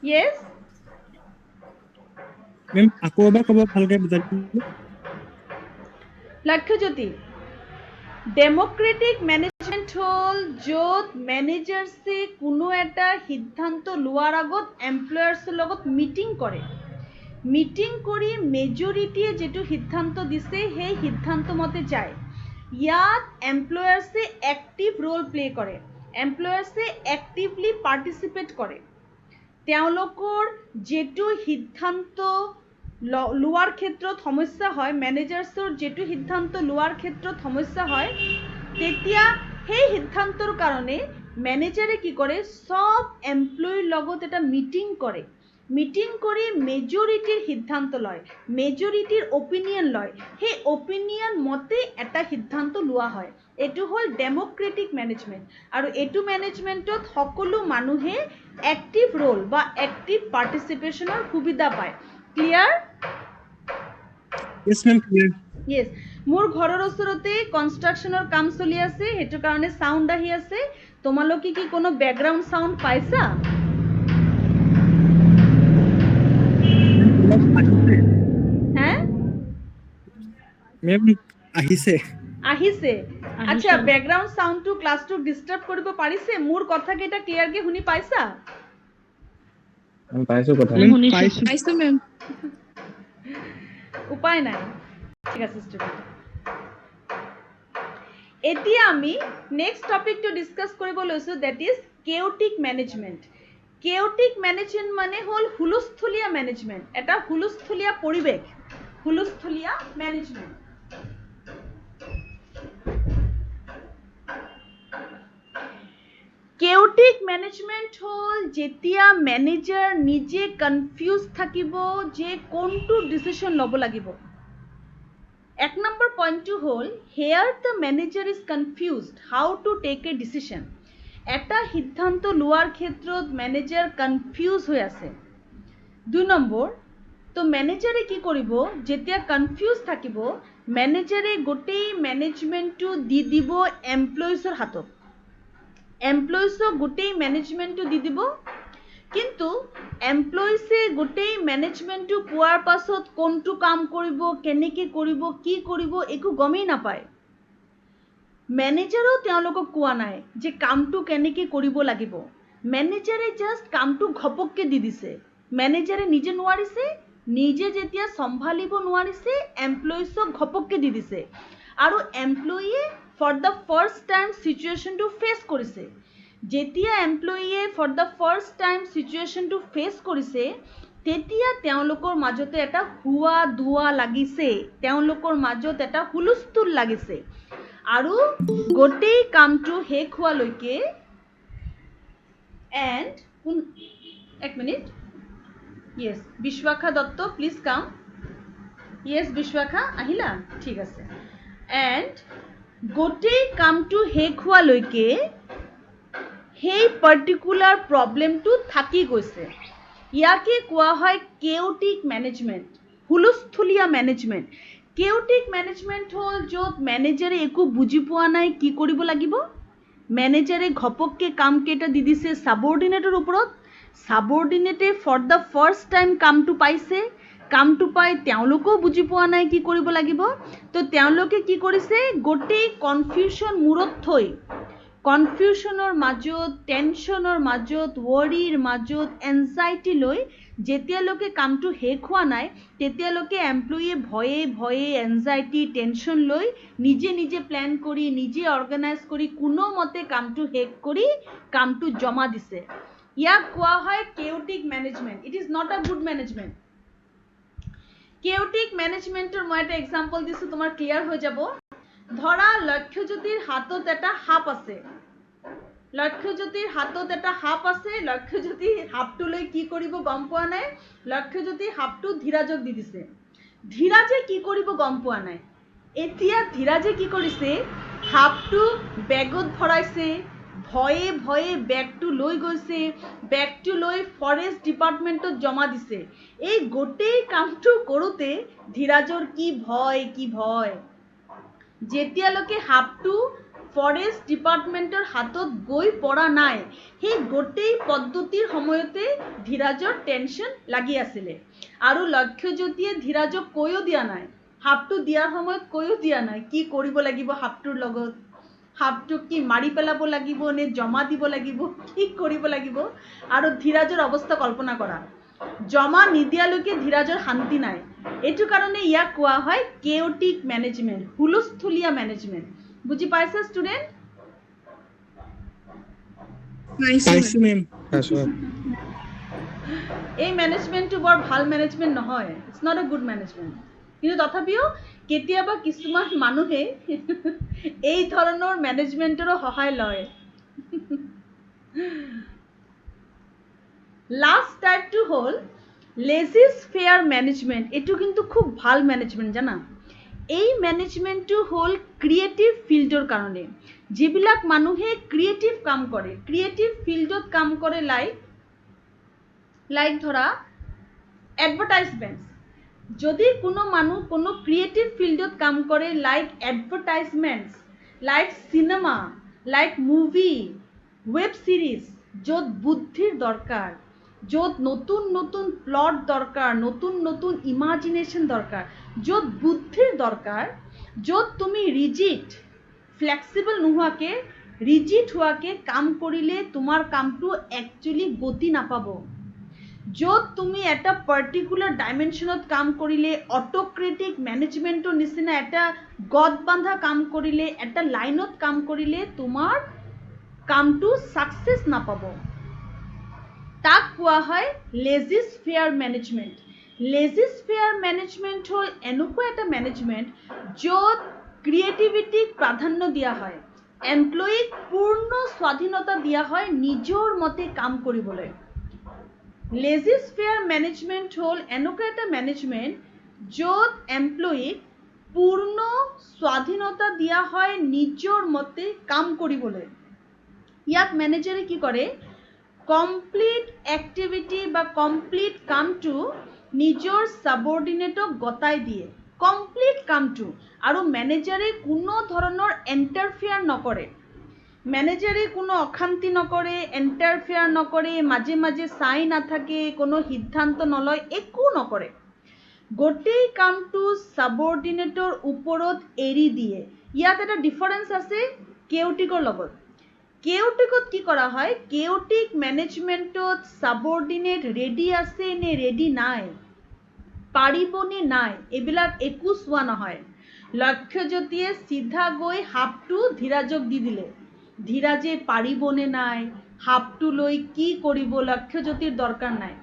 ইয়েস মেম আকৌ এবাৰ ক'ব ভালকৈ বুজাই দিলে লক্ষ্যজ্যোতি ডেমক্ৰেটিক মেনেজমেণ্ট হ'ল য'ত মেনেজাৰ্ছে কোনো এটা সিদ্ধান্ত লোৱাৰ আগত এমপ্লয়াৰ্ছৰ লগত মিটিং কৰে মিটিং কৰি মেজৰিটিয়ে যেটো সিদ্ধান্ত দিছে সেই সিদ্ধান্ত মতে যায় ইয়াত এমপ্লয়াৰ্ছে এক্টিভ ৰোল প্লে কৰে, এমপ্লয়াৰ্ছে এক্টিভলি পাৰ্টিচিপেট কৰে। তেওঁলোকৰ যেটো সিদ্ধান্ত লোৱাৰ ক্ষেত্ৰত সমস্যা হয়, মেনেজাৰ্ছৰ যেটো সিদ্ধান্ত লোৱাৰ ক্ষেত্ৰত সমস্যা হয়, তেতিয়া সেই সিদ্ধান্তৰ কাৰণে মেনেজাৰে কি কৰে, সব এমপ্লয়ীৰ লগত এটা মিটিং কৰে, মিটিং কৰি মেজৰিটিৰ সিদ্ধান্ত লয়, মেজৰিটিৰ অপিনিয়ন লয়, সেই অপিনিয়ন মতে এটা সিদ্ধান্ত লোৱা হয়। এইটো হ'ল ডেমক্ৰেটিক মেনেজমেণ্ট, আৰু এইটো মেনেজমেণ্টত সকলো মানুহে এক্টিভ ৰোল বা এক্টিভ পাৰ্টিচিপেশ্যনৰ সুবিধা পায়। Clear? Yes, ma'am. Clear. Yes, মোৰ ঘৰৰ ওচৰতে কনষ্ট্ৰাকশ্যনৰ কাম চলি আছে, সেইটো কাৰণে চাউণ্ড আহি আছে। তোমালোকে কি কোনো বেকগ্ৰাউণ্ড চাউণ্ড পাইছা? অলপ আহিছে। হে? Ma'am, আহিছে। আহিছে। আচ্ছা, বেকগ্ৰাউণ্ড চাউণ্ডটো ক্লাছটোক ডিষ্টাৰ্ব কৰিব পাৰিছে? মোৰ কথাকেইটা ক্লিয়াৰকৈ শুনি পাইছা? আমি পাইছো কথা। Ma'am, পাইছো। পাইছো মেম। উপায় নাই। ঠিক আছে ষ্টুডেণ্ট। এতিয়া আমি নেক্সট টপিকটো ডিছকাছ কৰিব লৈছোঁ, that is chaotic management. Chaotic management মানে হ'ল হুলস্থুলীয়া মেনেজমেণ্ট, এটা হুলস্থুলীয়া পৰিৱেশ, হুলস্থুলীয়া মেনেজমেণ্ট। কেওটিক মেনেজমেণ্ট হ'ল যেতিয়া মেনেজাৰ নিজে কনফিউজ থাকিব যে কোনটো ডিচিশ্যন ল'ব লাগিব। এক নম্বৰ পইণ্টটো হ'ল hair the manager is confused how to take a decision. এটা সিদ্ধান্ত লোৱাৰ ক্ষেত্ৰত মেনেজাৰ কনফিউজ হৈ আছে। 2 নম্বৰ, তো মেনেজাৰে কি কৰিব, যেতিয়া কনফিউজ থাকিব, মেনেজাৰে গোটেই মেনেজমেণ্টটো দি দিব এমপ্লয়িজৰ হাতত। এমপ্লয়িজক গোটেই মেনেজমেণ্টটো দি দিব, কিন্তু এমপ্লয়িজে গোটেই মেনেজমেণ্টটো পোৱাৰ পাছত কোনটো কাম কৰিব, কেনেকৈ কৰিব, কি কৰিব, একো গমেই নাপায়। মেনেজাৰেও তেওঁলোকক কোৱা নাই যে কামটো কেনেকৈ কৰিব লাগিব। মেনেজাৰে জাষ্ট কামটো ঘপককৈ দি দিছে। মেনেজাৰে নিজে নোৱাৰিছে, নিজে যেতিয়া চম্ভালিব নোৱাৰিছে, এমপ্লয়িজক ঘপককৈ দি দিছে, আৰু এমপ্লয়িয়ে ফৰ দ্য ফাৰ্ষ্ট টাইম চিটুৱেশ্যনটো ফেচ কৰিছে। যেতিয়া এমপ্লয়িয়ে ফৰ দ্য ফাৰ্ষ্ট টাইম চিটুৱেশ্যনটো ফেচ কৰিছে, তেতিয়া তেওঁলোকৰ মাজতে এটা হুৱা দুৱা লাগিছে, তেওঁলোকৰ মাজত এটা হুলস্থুল লাগিছে, আৰু গোটেই কামটো শেষ হোৱালৈকে এণ্ড এক minute, yes Bishakha Dutta please come. Yes বিশ্বাখা আহিলা, ঠিক আছে। এণ্ড গোটেই কামটো শেষ হোৱালৈকে সেই পাৰ্টিকুলাৰ প্ৰব্লেমটো থাকি গৈছে। ইয়াকে কোৱা হয় কেওটিক মেনেজমেণ্ট, হুলস্থুলীয়া মেনেজমেণ্ট। কেওটিক মেনেজমেণ্ট হ'ল য'ত মেনেজাৰে একো বুজি পোৱা নাই কি কৰিব লাগিব। মেনেজাৰে ঘপককৈ কামকেইটা দি দিছে ছাবঅৰ্ডিনেটৰ ওপৰত। ছাবঅৰ্ডিনেটে ফৰ দ্য ফাৰ্ষ্ট টাইম কামটো পাইছে, কামটো পাই তেওঁলোকেও বুজি পোৱা নাই কি কৰিব লাগিব। তো তেওঁলোকে কি কৰিছে, গোটেই কনফিউশ্যন মূৰত থৈ, কনফিউশ্যনৰ মাজত, টেনশ্যনৰ মাজত, ৱৰিৰ মাজত, এনজাইটি লৈ যেতিয়ালৈকে কামটো শেষ হোৱা নাই, তেতিয়ালৈকে এমপ্লয়িয়ে ভয়ে ভয়ে, এনজাইটি, টেনশ্যন লৈ নিজে নিজে প্লেন কৰি, নিজে অৰ্গেনাইজ কৰি কোনোমতে কামটো শেষ কৰি কামটো জমা দিছে। ইয়াক কোৱা হয় chaotic management. It is not a good management. Chaotic মেনেজমেণ্টৰ মই এটা এক্সাম্পল দিছোঁ, তোমাৰ ক্লিয়াৰ হৈ যাব। ধৰা লক্ষ্যজ্যোতিৰ হাতত এটা সাপ আছে, লক্ষ্যজ্যোতিৰ হাতত এটা সাপ আছে, লক্ষ্যজ্যোতি সাপটো লৈ কি কৰিব গম পোৱা নাই, লক্ষ্যজ্যোতি সাপটো ধীৰাজক দি দিছে। ধীৰাজে কি কৰিব গম পোৱা নাই। এতিয়া ধীৰাজে কি কৰিছে, সাপটো বেগত ভৰাইছে, ভয়ে ভয়ে বেগটো লৈ গৈছে, বেগটো লৈ ফৰেষ্ট ডিপাৰ্টমেণ্টত জমা দিছে। এই গোটেই কামটো কৰোঁতে ধীৰাজৰ কি ভয়, কি ভয়। যেতিয়ালৈকে সাপটো ফৰেষ্ট ডিপাৰ্টমেণ্টৰ হাতত গৈ পৰা নাই, সেই গোটেই পদ্ধতিৰ সময়তে ধীৰাজৰ টেনশ্যন লাগি আছিলে। আৰু লক্ষ্যজ্যোতিয়ে ধীৰাজক কৈও দিয়া নাই, সাপটো দিয়াৰ সময়ত কৈও দিয়া নাই কি কৰিব লাগিব সাপটোৰ লগত, সাপটোক কি মাৰি পেলাব লাগিব নে জমা দিব লাগিব, কি কৰিব লাগিব। আৰু ধীৰাজৰ অৱস্থা কল্পনা কৰা, জমা নিদিয়ালৈকে ধীৰাজৰ শান্তি নাই। এইটো কাৰণে ইয়াক কোৱা হয় কেওটিক মেনেজমেন্ট, হুলস্থুলীয়া মেনেজমেন্ট। বুজি পাইছা ষ্টুডেন্ট? পাইছো মেম। পাইছো। এই মেনেজমেন্টটো বৰ ভাল মেনেজমেন্ট নহয়, it's not a good management. কিন্তু তথাপিও কেতিয়াবা কিছুমান মানুহে এই ধৰণৰ মেনেজমেন্টৰো সহায় লয়। লাষ্ট টাইপটো হ'ল লেজিজ ফেয়াৰ মেনেজমেন্ট। এইটো কিন্তু খুব ভাল মেনেজমেন্ট জানা। এই মেনেজমেন্টটো হ'ল ক্ৰিয়েটিভ ফিল্ডৰ কাৰণে। যিবিলাক মানুহে ক্ৰিয়েটিভ কাম কৰে, ক্ৰিয়েটিভ ফিল্ডত কাম কৰে, লাইক ধৰা এডভাৰটাইজমেন্ট। যদি কোনো মানুহ কোনো ক্ৰিয়েটিভ ফিল্ডত কাম কৰে, like advertisements, like cinema, like movie, web series, য'ত বুদ্ধিৰ দৰকাৰ, য'ত নতুন নতুন প্লট দৰকাৰ, নতুন নতুন ইমাজিনেশ্যন দৰকাৰ, য'ত বুদ্ধিৰ দৰকাৰ, য'ত তুমি ৰিজিড, ফ্লেক্সিবল নোহোৱাকৈ ৰিজিড হোৱাকৈ কাম কৰিলে তোমাৰ কামটো একচুৱেলি গতি নাপাব। য'ত তুমি এটা পাৰ্টিকুলাৰ ডাইমেনশ্যনত কাম কৰিলে, অট'ক্ৰেটিক মেনেজমেণ্টৰ নিচিনা এটা গদ বান্ধা কাম কৰিলে, এটা লাইনত কাম কৰিলে তোমাৰ কামটো ছাকচেছ নাপাব। তাক কোৱা হয় লেজিজ ফেয়াৰ মেনেজমেণ্ট। লেজিজ ফেয়াৰ মেনেজমেণ্ট হ'ল এনেকুৱা এটা মেনেজমেণ্ট য'ত ক্ৰিয়েটিভিটিক প্ৰাধান্য দিয়া হয়, এমপ্লয়ীক পূৰ্ণ স্বাধীনতা দিয়া হয় নিজৰ মতে কাম কৰিবলৈ। লেজিজ ফেয়াৰ মেনেজমেণ্ট হ'ল এনেকুৱা এটা মেনেজমেণ্ট য'ত এমপ্লয়ীক পূৰ্ণ স্বাধীনতা দিয়া হয় নিজৰ মতে কাম কৰিবলৈ। ইয়াত মেনেজাৰে কি কৰে, কমপ্লিট এক্টিভিটি বা কমপ্লিট কামটো নিজৰ ছাবঅৰ্ডিনেটক গতাই দিয়ে, কমপ্লিট কামটো। আৰু মেনেজাৰে কোনো ধৰণৰ ইণ্টাৰফেয়াৰ নকৰে, মেনেজাৰে কোনো অশান্তি নকৰে, ইণ্টাৰফেয়াৰ নকৰে, মাজে মাজে চাই নাথাকে, কোনো সিদ্ধান্ত নলয়, একো নকৰে। গোটেই কামটো ছাবঅৰ্ডিনেটৰ ওপৰত এৰি দিয়ে। ইয়াত এটা ডিফাৰেঞ্চ আছে কেওটিকৰ লগত। কেওটিকত কি কৰা হয়, কেওটিক মেনেজমেণ্টত ছাবঅৰ্ডিনেট ৰেডি আছে নে ৰেডি নাই, পাৰিব নে নাই, এইবিলাক একো চোৱা নহয়। লক্ষ্যজ্যোতিয়ে চিধা গৈ হাপটো ধীৰাজক দি দিলে। ধীৰাজে পাৰিব নে নাই, হাপটো লৈ কি কৰিব, লক্ষ্যজ্যোতিৰ দৰকাৰ নাই।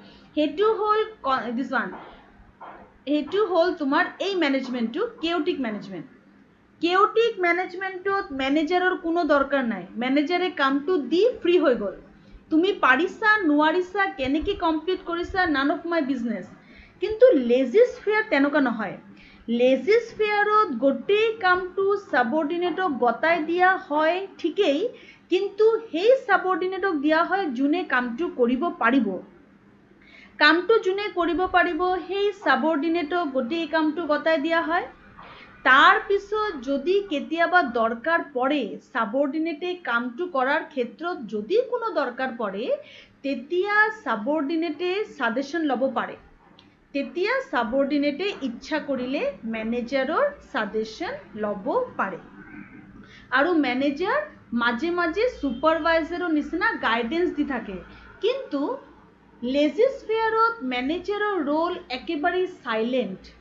সেইটো হ'ল তোমাৰ এই মেনেজমেণ্টটো কেওটিক মেনেজমেণ্ট। কেওটিক মেনেজমেণ্টত মেনেজাৰৰ কোনো দৰকাৰ নাই, মেনেজাৰে কামটো দি ফ্ৰী হৈ গ'ল। তুমি পাৰিছা নোৱাৰিছা, কেনেকৈ কমপ্লিট কৰিছা, নান অফ মাই বিজনেছ। কিন্তু লেজিজ ফেয়াৰ তেনেকুৱা নহয়। লেজিজ ফেয়াৰত গোটেই কামটো ছাবঅৰ্ডিনেটক গতাই দিয়া হয় ঠিকেই, কিন্তু সেই ছাবঅৰ্ডিনেটক দিয়া হয় যোনে কামটো কৰিব পাৰিব। কামটো যোনে কৰিব পাৰিব সেই ছাবঅৰ্ডিনেটক গোটেই কামটো গতাই দিয়া হয়। তাৰপিছত যদি কেতিয়াবা দৰকাৰ পৰে, ছাবঅৰ্ডিনেটে কামটো কৰাৰ ক্ষেত্ৰত যদি কোনো দৰকাৰ পৰে, তেতিয়া ছাবঅৰ্ডিনেটে ছাজেশ্যন ল'ব পাৰে। তেতিয়া ছাবঅৰ্ডিনেটে ইচ্ছা কৰিলে মেনেজাৰৰ ছাজেশ্যন ল'ব পাৰে। আৰু মেনেজাৰ মাজে মাজে ছুপাৰভাইজাৰৰ নিচিনা গাইডেন্স দি থাকে। কিন্তু লেজিজ ফেয়াৰত মেনেজাৰৰ ৰোল একেবাৰে চাইলেণ্ট।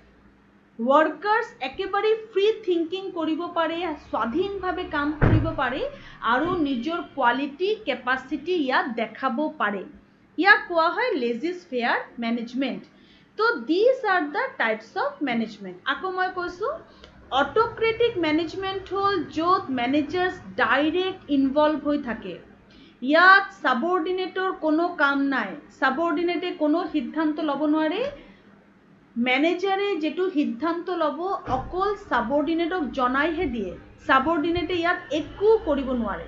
ৱৰ্কাৰ্ছ একেবাৰে ফ্ৰী থিংকিং কৰিব পাৰে, স্বাধীনভাৱে কাম কৰিব পাৰে আৰু নিজৰ কোৱালিটি কেপাচিটি ইয়াত দেখাব পাৰে। ইয়াক কোৱা হয় লেজিজ ফেয়াৰ মেনেজমেণ্ট। তো these are the types of management. আকৌ মই কৈছোঁ, অট'ক্ৰেটিক মেনেজমেণ্ট হ'ল য'ত মেনেজাৰ্ছ ডাইৰেক্ট ইনভলভ হৈ থাকে। ইয়াত ছাবঅৰ্ডিনেটৰ কোনো কাম নাই, ছাবঅৰ্ডিনেটে কোনো সিদ্ধান্ত ল'ব নোৱাৰে। মেনেজাৰে যিটো সিদ্ধান্ত ল'ব অকল ছাবঅৰ্ডিনেটক জনাইহে দিয়ে, ছাবঅৰ্ডিনেটে ইয়াত একো কৰিব নোৱাৰে।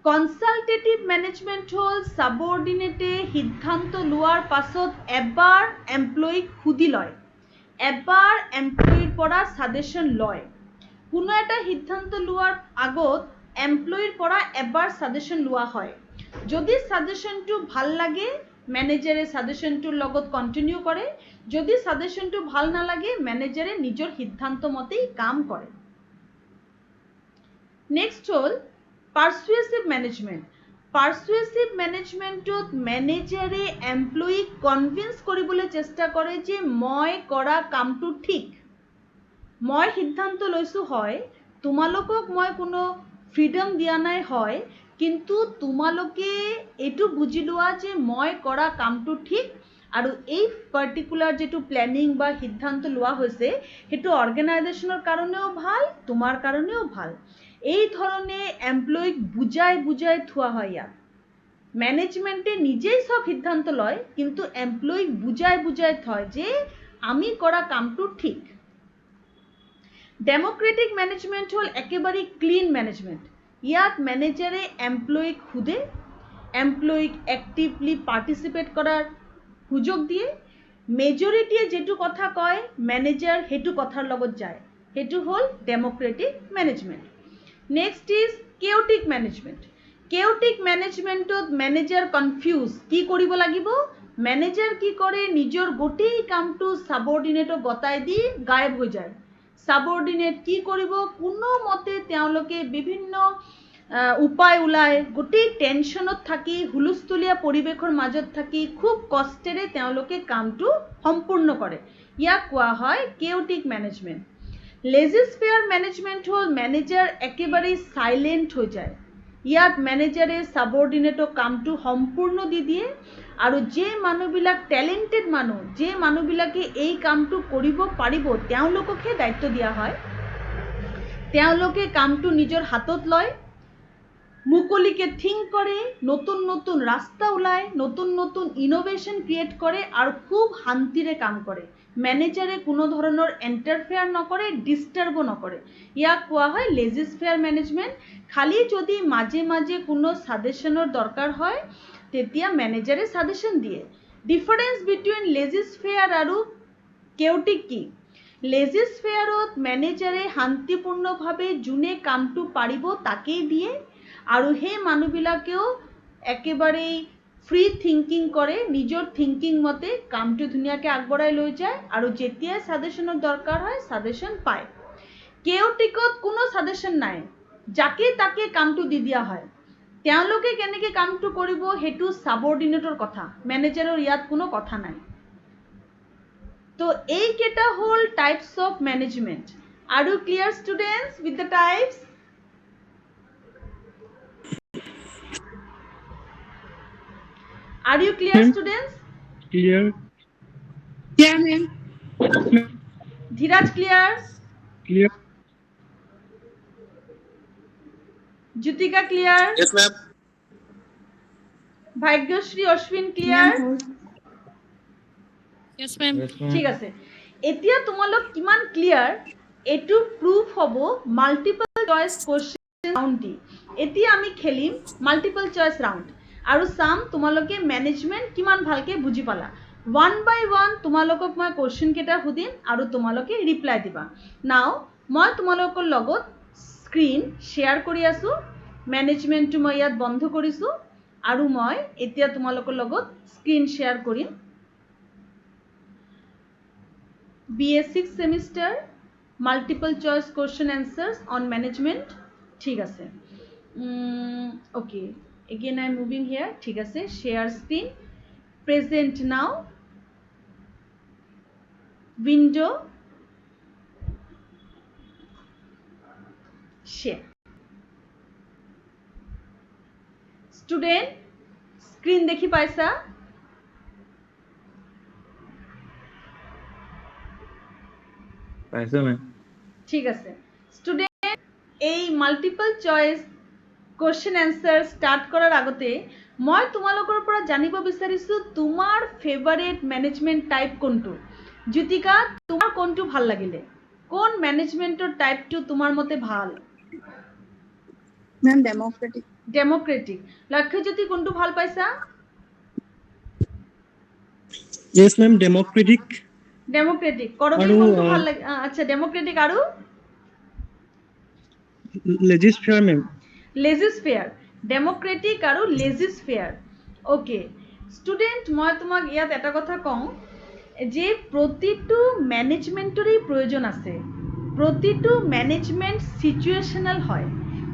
কনচালটেটিভ মেনেজমেণ্ট হ'ল ছাবঅৰ্ডিনেটে সিদ্ধান্ত লোৱাৰ পাছত এবাৰ এমপ্লয়ীক সুধি লয়, এবাৰ এমপ্লয়ীৰ পৰা ছাজেশ্যন লয়। কোনো এটা সিদ্ধান্ত লোৱাৰ আগত এমপ্লয়ীৰ পৰা এবাৰ ছাজেশ্যন লোৱা হয়। যদি ছাজেশ্যনটো ভাল লাগে, মেনেজাৰে ছাজেশ্যনটোৰ লগত কণ্টিনিউ কৰে। যদি ছাজেশ্যনটো ভাল নালাগে, মেনেজাৰে নিজৰ সিদ্ধান্ত মতেই কাম কৰে। নেক্সট হ'ল পাৰ্চুৱেচিভ মেনেজমেণ্ট। পাৰ্চুৱেচিভ মেনেজমেণ্টত মেনেজাৰে এমপ্লয়ীক কনভিন্স কৰিবলৈ চেষ্টা কৰে যে মই কৰা কামটো ঠিক, মই সিদ্ধান্ত লৈছোঁ হয়, তোমালোকক মই কোনো ফ্ৰীডম দিয়া নাই হয়, কিন্তু তোমালোকে এইটো বুজি লোৱা যে মই কৰা কামটো ঠিক আৰু এই পাৰ্টিকুলাৰ যেটো প্লেনিং বা সিদ্ধান্ত লোৱা হৈছে সেইটো অৰ্গেনাইজেশ্যনৰ কাৰণেও ভাল, তোমাৰ কাৰণেও ভাল। এই ধৰণে এমপ্লয়ীক বুজাই বুজাই থোৱা হয় ইয়াত। মেনেজমেণ্টে নিজেই সব সিদ্ধান্ত লয়, কিন্তু এমপ্লয়ীক বুজাই বুজাই থয় যে আমি কৰা কামটো ঠিক। ডেমক্ৰেটিক মেনেজমেণ্ট হ'ল একেবাৰে ক্লিন মেনেজমেণ্ট। ইয়াত মেনেজাৰে এমপ্লয়ীক সোধে, এমপ্লয়ীক এক্টিভলি পাৰ্টিচিপেট কৰাৰ সুযোগ দিয়ে, মেজৰিটিয়ে যেটো কথা কয় মেনেজাৰ সেইটো কথাৰ লগত যায়, সেইটো হ'ল democratic management. Next is chaotic management. Chaotic মেনেজমেণ্টত মেনেজাৰ কনফিউজ, কি কৰিব লাগিব, মেনেজাৰ কি কৰে নিজৰ গোটেই কামটো সাবঅৰ্ডিনেটক গতাই দি গায়ব হৈ যায়। সাবঅৰ্ডিনেট কি কৰিব, কোনো মতে তেওঁলোকে বিভিন্ন উপায় ওলায়, গোটেই টেনশ্যনত থাকি হুলস্থুলীয়া পৰিৱেশৰ মাজত থাকি খুব কষ্টেৰে তেওঁলোকে কামটো সম্পূৰ্ণ কৰে। ইয়াক কোৱা হয় কেওটিক মেনেজমেণ্ট। লেজিস্ফেয়াৰ মেনেজমেণ্ট হ'ল মেনেজাৰ একেবাৰে সাইলেণ্ট হৈ যায়। ইয়াত মেনেজাৰে সাবঅৰ্ডিনেটক কামটো সম্পূৰ্ণ দি দিয়ে আৰু যে মানুহবিলাক টেলেণ্টেড মানুহ, যে মানুহবিলাকে এই কামটো কৰিব পাৰিব তেওঁলোককহে দায়িত্ব দিয়া হয়। তেওঁলোকে কামটো নিজৰ হাতত লয়, মুকলিকে থিংক কৰে, নতুন নতুন ৰাস্তা ওলায়, নতুন নতুন ইনোভেশন ক্ৰিয়েট কৰে আৰু খুব শান্তিৰে কাম কৰে। মেনেজাৰে কোনো ধৰণৰ ইণ্টাৰফেয়াৰ নকৰে, ডিষ্টাৰ্বো নকৰে। ইয়াক কোৱা হয় লেজিস্ফেয়াৰ মেনেজমেণ্ট। খালি যদি মাজে মাজে কোনো সাজেশ্যনৰ দৰকাৰ হয় তেতিয়া মেনেজাৰে সাজেশ্যন দিয়ে। ডিফাৰেন্স বিটুইন লেজিস্ফেয়াৰ আৰু কেওটিক কি? লেজিস্ফেয়াৰত মেনেজাৰে শান্তিপূৰ্ণভাৱে যোনে কামটো পাৰিব তাকেই দিয়ে আৰু সেই মানুহবিলাকেও একেবাৰেই ফ্ৰী থিংকিং কৰে, নিজৰ থিংকিং মতে কামটো ধুনীয়াকৈ আগবঢ়াই লৈ যায় আৰু যেতিয়াই সাজেশ্যনৰ দৰকাৰ হয় সাজেশ্যন পায়। কেওটিকত কোনো সাজেশ্যন নাই, যাকে তাকে কামটো দি দিয়া হয়। তেওঁলোকে কেনেকৈ কামটো কৰিব সেইটো সাবঅৰ্ডিনেটৰ কথা, মেনেজাৰৰ ইয়াত কোনো কথা নাই। তো এইকেইটা হ'ল টাইপস অফ মেনেজমেণ্ট। আৰু clear students with the types? Are you clear, students? Clear. Yeah, ma'am. Dhiraj, clear? Clear. Jutika, clear? Yes, ma'am. Bhagyashri, Ashwin, clear? Yes, ma'am. ঠিক আছে। এতিয়া তোমালোক কিমান ক্লিয়াৰ এইটো প্ৰুফ হ'ব মাল্টিপল চইচ কোৱেশ্চন ৰাউণ্ড দি। এতিয়া আমি খেলিম মাল্টিপল চইচ ৰাউণ্ড আৰু চাম তোমালোকে মেনেজমেণ্ট কিমান ভালকৈ বুজি পালা। ওৱান বাই ওৱান তোমালোকক মই কোৱেশ্চন কেইটা সুধিম আৰু তোমালোকে ৰিপ্লাই দিবা। নাও মই তোমালোকৰ লগত স্ক্ৰীন শ্বেয়াৰ কৰি আছোঁ, মেনেজমেণ্টটো মই ইয়াত বন্ধ কৰিছোঁ আৰু মই এতিয়া তোমালোকৰ লগত স্ক্ৰীন শ্বেয়াৰ কৰিম। BA 6th semester multiple choice question answers on management. ঠিক আছে। Okay, again I am moving here. ঠিক আছে, share screen, present now, window, share. Student, screen দেখি পাইছা? পাইছো মেম। ঠিক আছে ষ্টুডেণ্ট, এই multiple choice question answer start কৰাৰ আগতে মই তোমালোকৰ পৰা জানিব বিচাৰিছোঁ তোমাৰ ফেভাৰিট মেনেজমেণ্ট টাইপ কোনটো? জ্যোতিকা, তোমাৰ কোনটো ভাল লাগিলে? কোন মেনেজমেণ্টৰ টাইপটো তোমাৰ মতে ভাল? Ma'am, democratic. ডেমক্ৰেটিক। লক্ষ্যজ্যোতি, কোনটো ভাল পাইছা? Yes, ma'am. Democratic. ডেমক্ৰেটিক। কৰবী, আৰু, কোনটো ভাল লাগে? আচ্ছা, ডেমক্ৰেটিক আৰু Legislature, ma'am. লেজিস্ফেয়াৰ। ডেমক্ৰেটিক আৰু লেজিস্ফেয়াৰ। অ'কে ষ্টুডেণ্ট, মই তোমাক ইয়াত এটা কথা কওঁ যে প্ৰতিটো মেনেজমেণ্টৰেই প্ৰয়োজন আছে। প্ৰতিটো মেনেজমেণ্ট ছিটুৱেশ্যনেল হয়।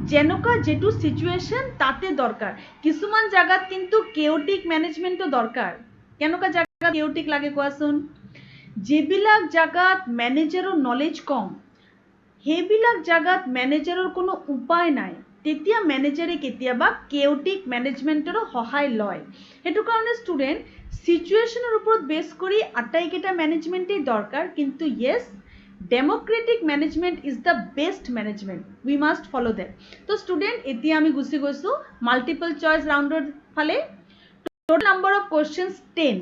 যেনেকুৱা যেটো সিচুৱেশন তাতে দৰকাৰ কিছুমান জায়গাত কিন্তু কেওটিক ম্যানেজমেন্টও দৰকাৰ কেনেকুৱা জায়গাত কেওটিক লাগে কোৱাচোন যেবিলাক জায়গাত ম্যানেজাৰৰ নলেজ কম হেবিলাক জায়গাত ম্যানেজাৰৰ কোনো উপায় নাই তেতিয়া ম্যানেজাৰে কেতিয়াবা কেওটিক ম্যানেজমেন্টৰো সহায় লয় হেতু কাৰণে স্টুডেন্ট সিচুৱেশনৰ ওপৰত বেস কৰি আটাইকেটা ম্যানেজমেন্টই দৰকাৰ কিন্তু yes democratic management is the best management we must follow that তো স্টুডেন্ট এতিয়া আমি গুছি গৈছো মাল্টিপল চয়েস ৰাউণ্ডৰ ফালে টোটাল নাম্বাৰ অফ কোৱেশ্চনস 10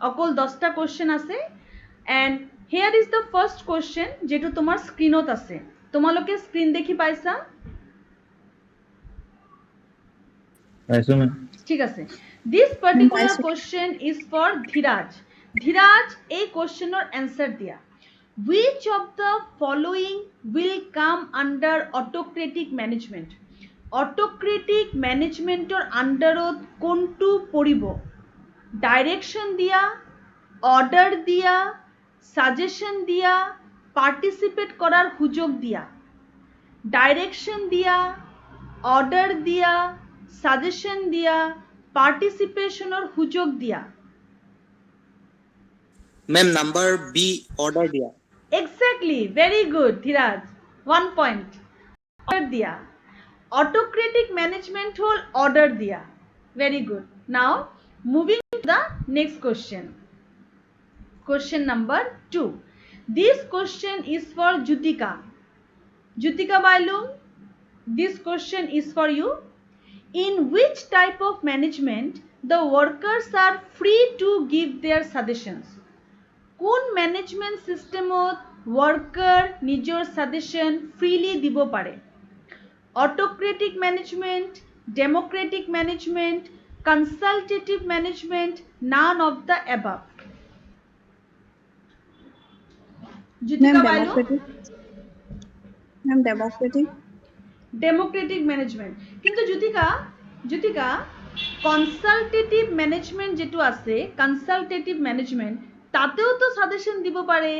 অকল 10টা কোৱেশ্চন আছে and here is the first question যেটো তোমাৰ স্ক্ৰিনত আছে তোমালোকে স্ক্ৰিন দেখি পাইছা পাইছো মেম ঠিক আছে this particular পাইছো। question is for ধীৰাজ এই কোৱেশ্চনৰ আনসাৰ দিয়া which of the following will come under autocratic management autocratic managementor underত কোনটো পৰিব ডাইৰেকশন দিয়া অর্ডার দিয়া সাজেশন দিয়া পার্টিসিপেট করার সুযোগ দিয়া ডাইরেকশন দিয়া অর্ডার দিয়া সাজেশন দিয়া পার্টিসিপেশনের সুযোগ দিয়া मैम नंबर बी ऑर्डर दिया exactly very good Dhiraj 1 point order দিয়া অটোক্রেটিক ম্যানেজমেন্ট হল অর্ডার দিয়া very good now moving to the next question Question number 2. This question is for Jutika. Jutika Bailum, this question is for you. In which type of management the workers are free to give their suggestions? কোন management systemত worker নিজৰ suggestion freely দিব পাৰে? Autocratic management, democratic management, consultative management, none of the above. Jutika Bailum, Ma'am, democratic. Democratic management কিন্তু Jyotika consultative management যেটো আছে consultative management তাতেও তো suggestion দিব পারে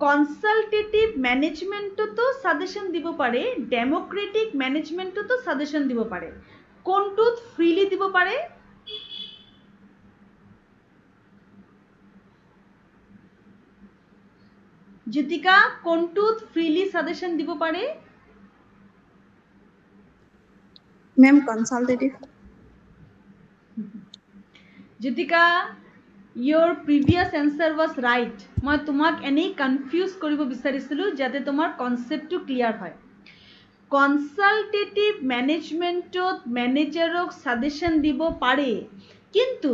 কনসালটেটিভ ম্যানেজমেন্টও তো সাজেশন দিব পারে ডেমোক্রেটিক ম্যানেজমেন্টও তো সাজেশন দিব পারে কোনটোত ফ্রিলি দিব পারে জ্যোতিকা কোনটোত ফ্রিলি সাজেশন দিব পারে Ma'am, consultative. Jyotika your previous answer was right মই তোমাক এনেই কনফিউজ কৰিব বিচাৰিছিলো যাতে তোমাৰ কনসেপ্টটো ক্লিয়াৰ হয় কনসালটেটিভ ম্যানেজমেন্টত ম্যানেজাৰক সাজেশন দিব পাৰে কিন্তু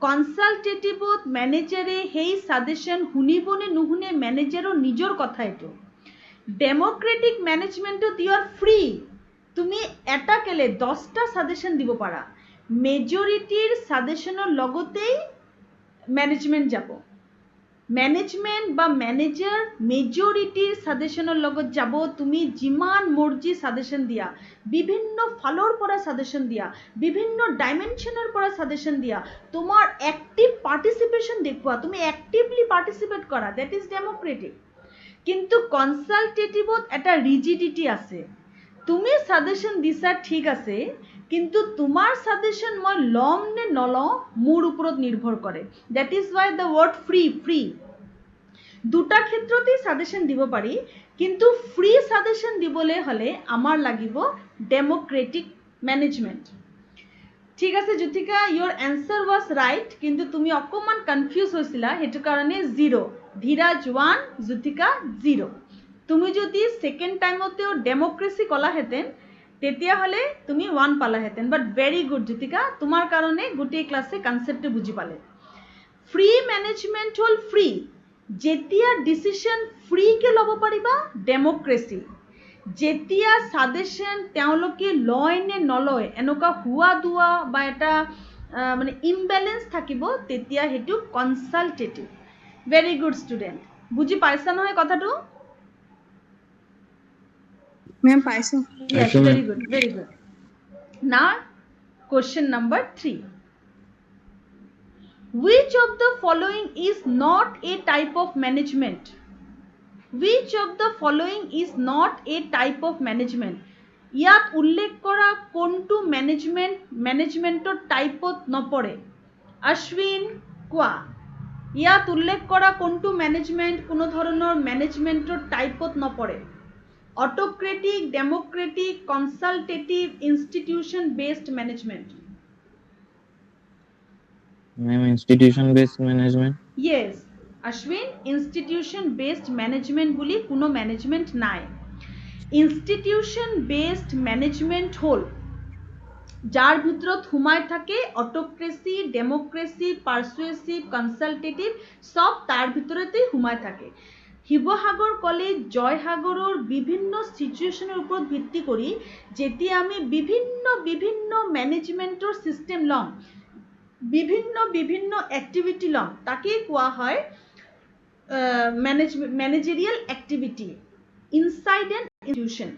কনসালটেটিভত ম্যানেজাৰে সেই সাজেশন শুনিবনে নুশুনে ম্যানেজাৰৰ নিজৰ কথা এটো ডেমোক্ৰেটিক ম্যানেজমেন্টত ইউ আৰ ফ্ৰি তুমি এটা কেলে 10টা সাজেশন দিব পাৰা মেজৰিটিৰ সাজেশনৰ লগতেই ম্যানেজমেন্ট যাব ম্যানেজমেন্ট বা ম্যানেজাৰ মেজৰিটিৰ সাজেশনৰ লগত যাব তুমি যিমান মৰ্জি সাজেশন দিয়া বিভিন্ন ফালৰ পৰা সাজেশন দিয়া বিভিন্ন ডাইমেনশনৰ পৰা সাজেশন দিয়া তোমাৰ অ্যাক্টিভ পাৰ্টিসিপেশন দেখুৱা তুমি অ্যাক্টিভলি পাৰ্টিসিপেট কৰা দ্যাট ইজ ডেমোক্রেটিক কিন্তু কনসালটেটিভত এটা রিজিডিটি আছে তুমি সাজেশন দিছা ঠিক আছে কিন্তু তোমার সাজেশন মই লম নে নলও মোৰ ওপৰত নিৰ্ভৰ কৰে that is why the word free দুটা ক্ষেত্ৰতেই সাজেশন দিব পাৰি কিন্তু ফ্ৰি সাজেশন দিবলে হলে আমাৰ লাগিব ডেমোক্রেটিক ম্যানেজমেন্ট ঠিক আছে Jyotika your answer was right কিন্তু তুমি অকমান কনফিউজ হৈছিলা হেতু কাৰণে 0 ধীৰাজ 1 জ্যোতিকা 0 তুমি যদি সেকেন্ড টাইমতেও ডেমোক্রেসি কলা হেতেন তেতিয়া হলে তুমি 1 পালা হেতেন বাট ভেরি গুড জ্যোতিকা তোমার কারণে গোটেই ক্লাসে কনসেপ্ট বুঝি পালে ফ্রি ম্যানেজমেন্ট হল ফ্রি যেতিয়া ডিসিশন ফ্রি কে লব পারিবা ডেমোক্রেসি যেতিয়া সাজেশন তেওঁলোকে লয় নে নলয় এনেকা হুয়া দুয়া বা এটা মানে ইমব্যালেন্স থাকিব তেতিয়া হেতু কনসালটেটিভ ভেরি গুড স্টুডেন্ট বুঝি পাইছা নহয় কথাটো Ma'am, পাইছো। Yes, Paisa, very ma'am. good, very good. Now, question number 3. Which of the following is not a type of management? which of the following is not a type of management? ইয়াত উল্লেখ কৰা কোনটো মেনেজমেন্টৰ টাইপত নপৰে? অশ্বিন কোৱা, ইয়াত উল্লেখ কৰা কোনটো মেনেজমেন্ট কোনো ধৰণৰ মেনেজমেন্টৰ টাইপত নপৰে? Autocratic, democratic, consultative, institution based management? Ma'am, institution based management. Yes Ashwin, institution based management বলি কোনো ম্যানেজমেন্ট নাই। ইনস্টিটিউশন বেসড ম্যানেজমেন্ট হল যার ভিতৰত সোমাই থাকে অটোক্ৰেসি, ডেমোক্ৰেসি, পাৰসুয়েসিভ, কনসালটেটিভ, সব তাৰ ভিতৰতেই সোমাই থাকে। শিৱসাগৰ কলেজ জয়সাগৰৰ বিভিন্ন সিচুয়েশনেৰ উপৰ ভিত্তি কৰি যেতিয়া আমি বিভিন্ন ম্যানেজমেন্টৰ সিস্টেম লম, বিভিন্ন অ্যাক্টিভিটি লম, তাকেই কোৱা হয় ম্যানেজেৰিয়াল অ্যাক্টিভিটি ইনসাইড এন ইনস্টিটিউশন।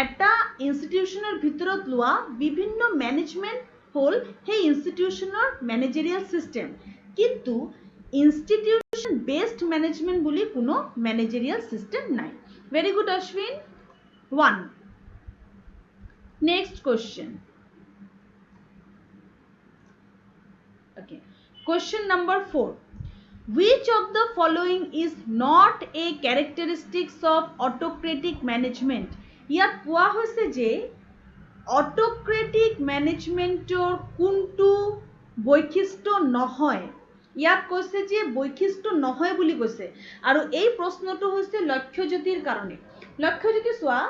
এটা ইনস্টিটিউশনেৰ ভিতৰত লোৱা বিভিন্ন ম্যানেজমেন্ট হল সেই ইনস্টিটিউশনৰ ম্যানেজেরিয়াল সিস্টেম, কিন্তু ইনস্টিটিউশন বেসড ম্যানেজমেন্ট বুলি কোনো ম্যানেজেরিয়াল সিস্টেম নাই। Very good Ashwin, 1. Next question. Okay. Question number 4. Which of the following is not a characteristics of autocratic management? ইয়াত কোৱা হৈছে যে অটোক্ৰেটিক ম্যানেজমেন্টৰ কোনটো বৈশিষ্ট্য নহয়। ইয়াত কৈছে যে বৈশিষ্ট্য নহয় বুলি কৈছে, আৰু এই প্ৰশ্নটো হৈছে লক্ষ্যজ্যোতিৰ কাৰণে। লক্ষ্যজ্যোতি চোৱা,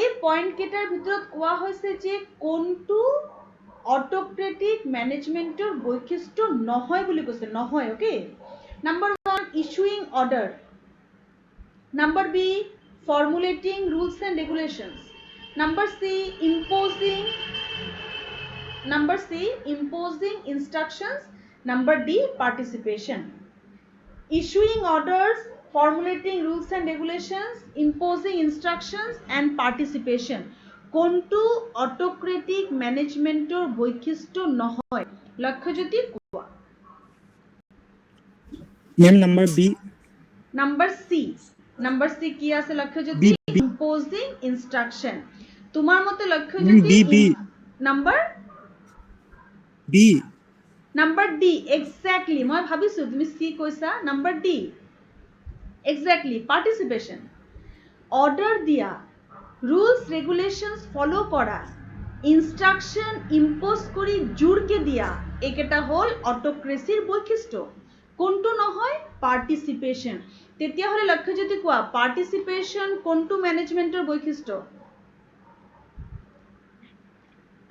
এই পইণ্ট কেইটাৰ ভিতৰত কোৱা হৈছে যে কোনটো অটোক্ৰেটিক ম্যানেজমেন্টৰ বৈশিষ্ট্য নহয় বুলি কৈছে, নহয়। Okay, number 1 issuing order, number B formulating rules and regulations, number C imposing instructions, number D participation. Issuing orders, formulating rules and regulations, imposing instructions and participation কোনটো অটোক্রেটিক ম্যানেজমেন্টৰ বৈশিষ্ট্য নহয়? লক্ষ্যজ্যোতি কোৱা। Ma'am, number B. নাম্বার সি কি আছে Lakshyajyoti? Imposing instruction. তোমার মতে Lakshyajyoti number D exactly. মই ভাবিছো তুমি সি কৈছা, number D exactly participation. Order দিয়া, রুলস রেগুলেশনস ফলো করা, ইনস্ট্রাকশন ইম্পোজ কৰি জোৰকে দিয়া, একেটা হল অটোক্ৰেসিৰ বৈশিষ্ট্য। কোনটো নহয়? পাৰ্টিসিপেশন। তেতিয়া হলে লক্ষ্যজ্যোতি কোৱা, পাৰ্টিসিপেশন কোনটো ম্যানেজমেন্টৰ বৈশিষ্ট্য?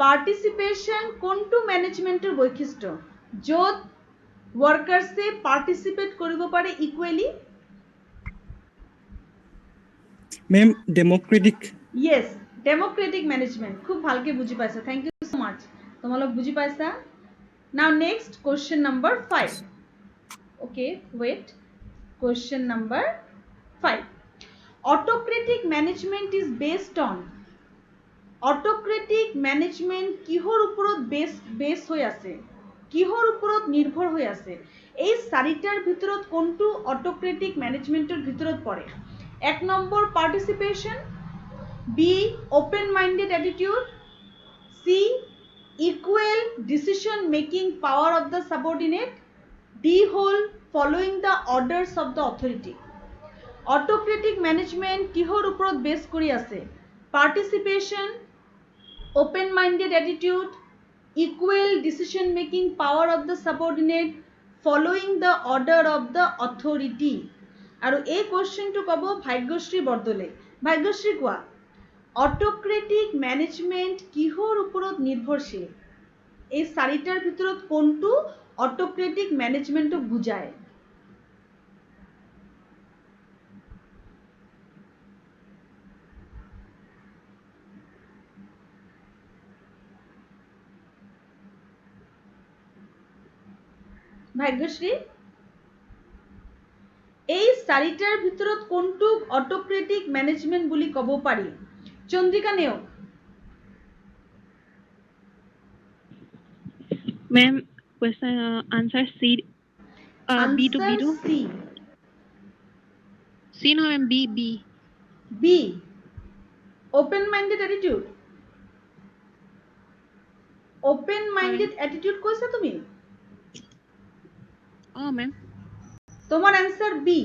পাৰ্টিসিপেশন কোনটো ম্যানেজমেন্টৰ বৈশিষ্ট্য? য'ত ওয়াৰ্কাৰ্সে পাৰ্টিসিপেট কৰিব পাৰে equally. Ma'am, democratic. Yes, democratic management. খুব ভালকে বুঝি পাইছা, থ্যাংক ইউ সো মাচ। তোমালোক বুঝি পাইছা। Now next question number 5. Okay, wait. Question number 5. Autocratic management is based on, autocratic management কিহৰ ওপৰত বেস হৈ আছে, কিহৰ ওপৰত নিৰ্ভৰ হৈ আছে? এই চাৰিটাৰ ভিতৰত কোনটো অটোক্ৰেটিক ম্যানেজমেন্টৰ ভিতৰত পৰে? 1 নম্বৰ participation, B open minded attitude, C equal decision making power of the subordinate, D হল following the orders of the authority. Autocratic management কিহৰ ওপৰত বেস কৰি আছে? Participation, open minded attitude, equal decision making power of the subordinate, following the order of the authority. আৰু এই কোশ্চেনটো কব ভাগ্যশ্ৰী বৰদলৈ। ভাগ্যশ্ৰী কোৱা, অটোক্ৰেটিক management কিহৰ ওপৰত নিৰ্ভৰশীল? এই চাৰিটাৰ ভিতৰত কোনটো অটোক্ৰেটিক ম্যানেজমেন্টক বুঝায়? ভাগ্যশ্ৰী, এই চাৰিটাৰ ভিতৰত কোনটো অটোক্ৰেটিক ম্যানেজমেন্ট বুলি ক'ব পাৰি? Chandrika Neog. Ma'am, question answer C. B to B to. C. C no ma'am, B. B. Open-minded attitude. Open-minded attitude কইছা তুমি? Oh ma'am, তোমার answer B,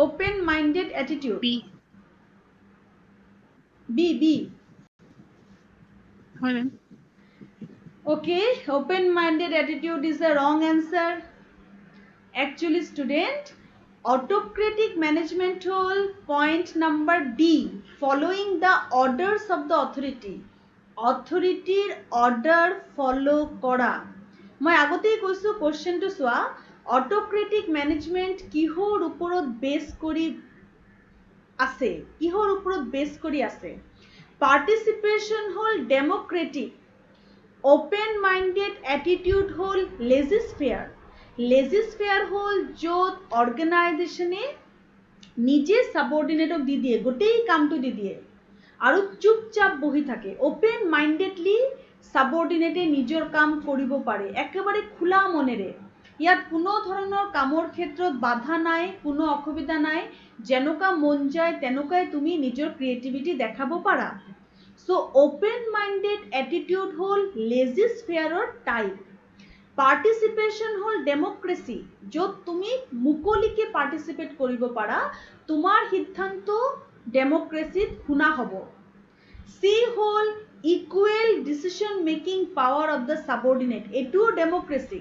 open-minded attitude. B. B. Hi ma'am. Okay, open-minded attitude is the wrong answer. Actually, student, autocratic management whole point number D, following the orders of the authority. Authority order follow করা। মই আগতেই কৈছো কোশ্চেনটো চোৱা, অটোক্ৰেটিক management কিহৰ ওপৰত বেছ কৰি আছে, কিহৰ ওপৰত বেছ কৰি আছে? পাৰ্টিচিপেশ্যন হ'ল ডেমোক্ৰেটিক, open-minded attitude হ'ল laissez-faire. laissez-faire হ'ল য'ত অৰ্গেনাইজেশ্যনে নিজে সাবঅৰ্ডিনেটক দি দিয়ে, গোটেই কামটো দি দিয়ে আৰু চুপচাপ বহি থাকে। open-mindedly সাবঅৰ্ডিনেটে নিজৰ কাম কৰিব পাৰে একেবাৰে খোলা মনেৰে। ইয়াত কোনো ধৰণৰ কামৰ ক্ষেত্ৰত বাধা নাই, কোনো অসুবিধা নাই, যেনেকুৱা মন যায় তেনেকুৱাই তুমি নিজৰ ক্ৰিয়েটিভিটি দেখাব পাৰা। So open-minded attitude হল laissez-faire টাইপ। পাৰ্টিচিপেশ্যন হল ডেমোক্ৰেসি, য'ত তুমি মুকলিকে পাৰ্টিচিপেট কৰিব পাৰা, তোমাৰ সিদ্ধান্ত ডেমোক্ৰেসিত শুনা হ'ব। সি হল equal decision making power of the subordinate, এটো ডেমোক্ৰেসি,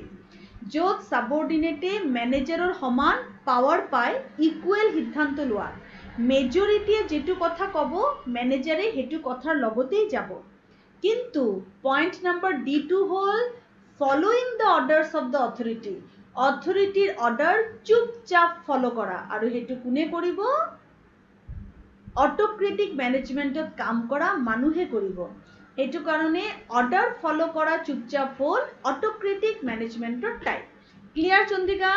য'ত সাবঅৰ্ডিনেটে মেনেজাৰৰ সমান পাৱাৰ পায় ইকুৱেল সিদ্ধান্ত লোৱা। মেজৰিটিয়ে যেটো কথা কব মেনেজাৰে হেতু কথাৰ লগতেই যাব। কিন্তু পয়েন্ট নাম্বাৰ D2 হল following the orders of the authority, অথৰিটিৰ অৰ্ডাৰ চুপচাপ ফলো কৰা, আৰু হেতু কোনে কৰিব? অটোক্ৰেটিক মেনেজমেন্টত কাম কৰা মানুহে কৰিব। হেতু কাৰণে অৰ্ডাৰ ফলো কৰা চুপচাপ হল অটোক্ৰেটিক মেনেজমেন্টৰ type. Clear Chandika?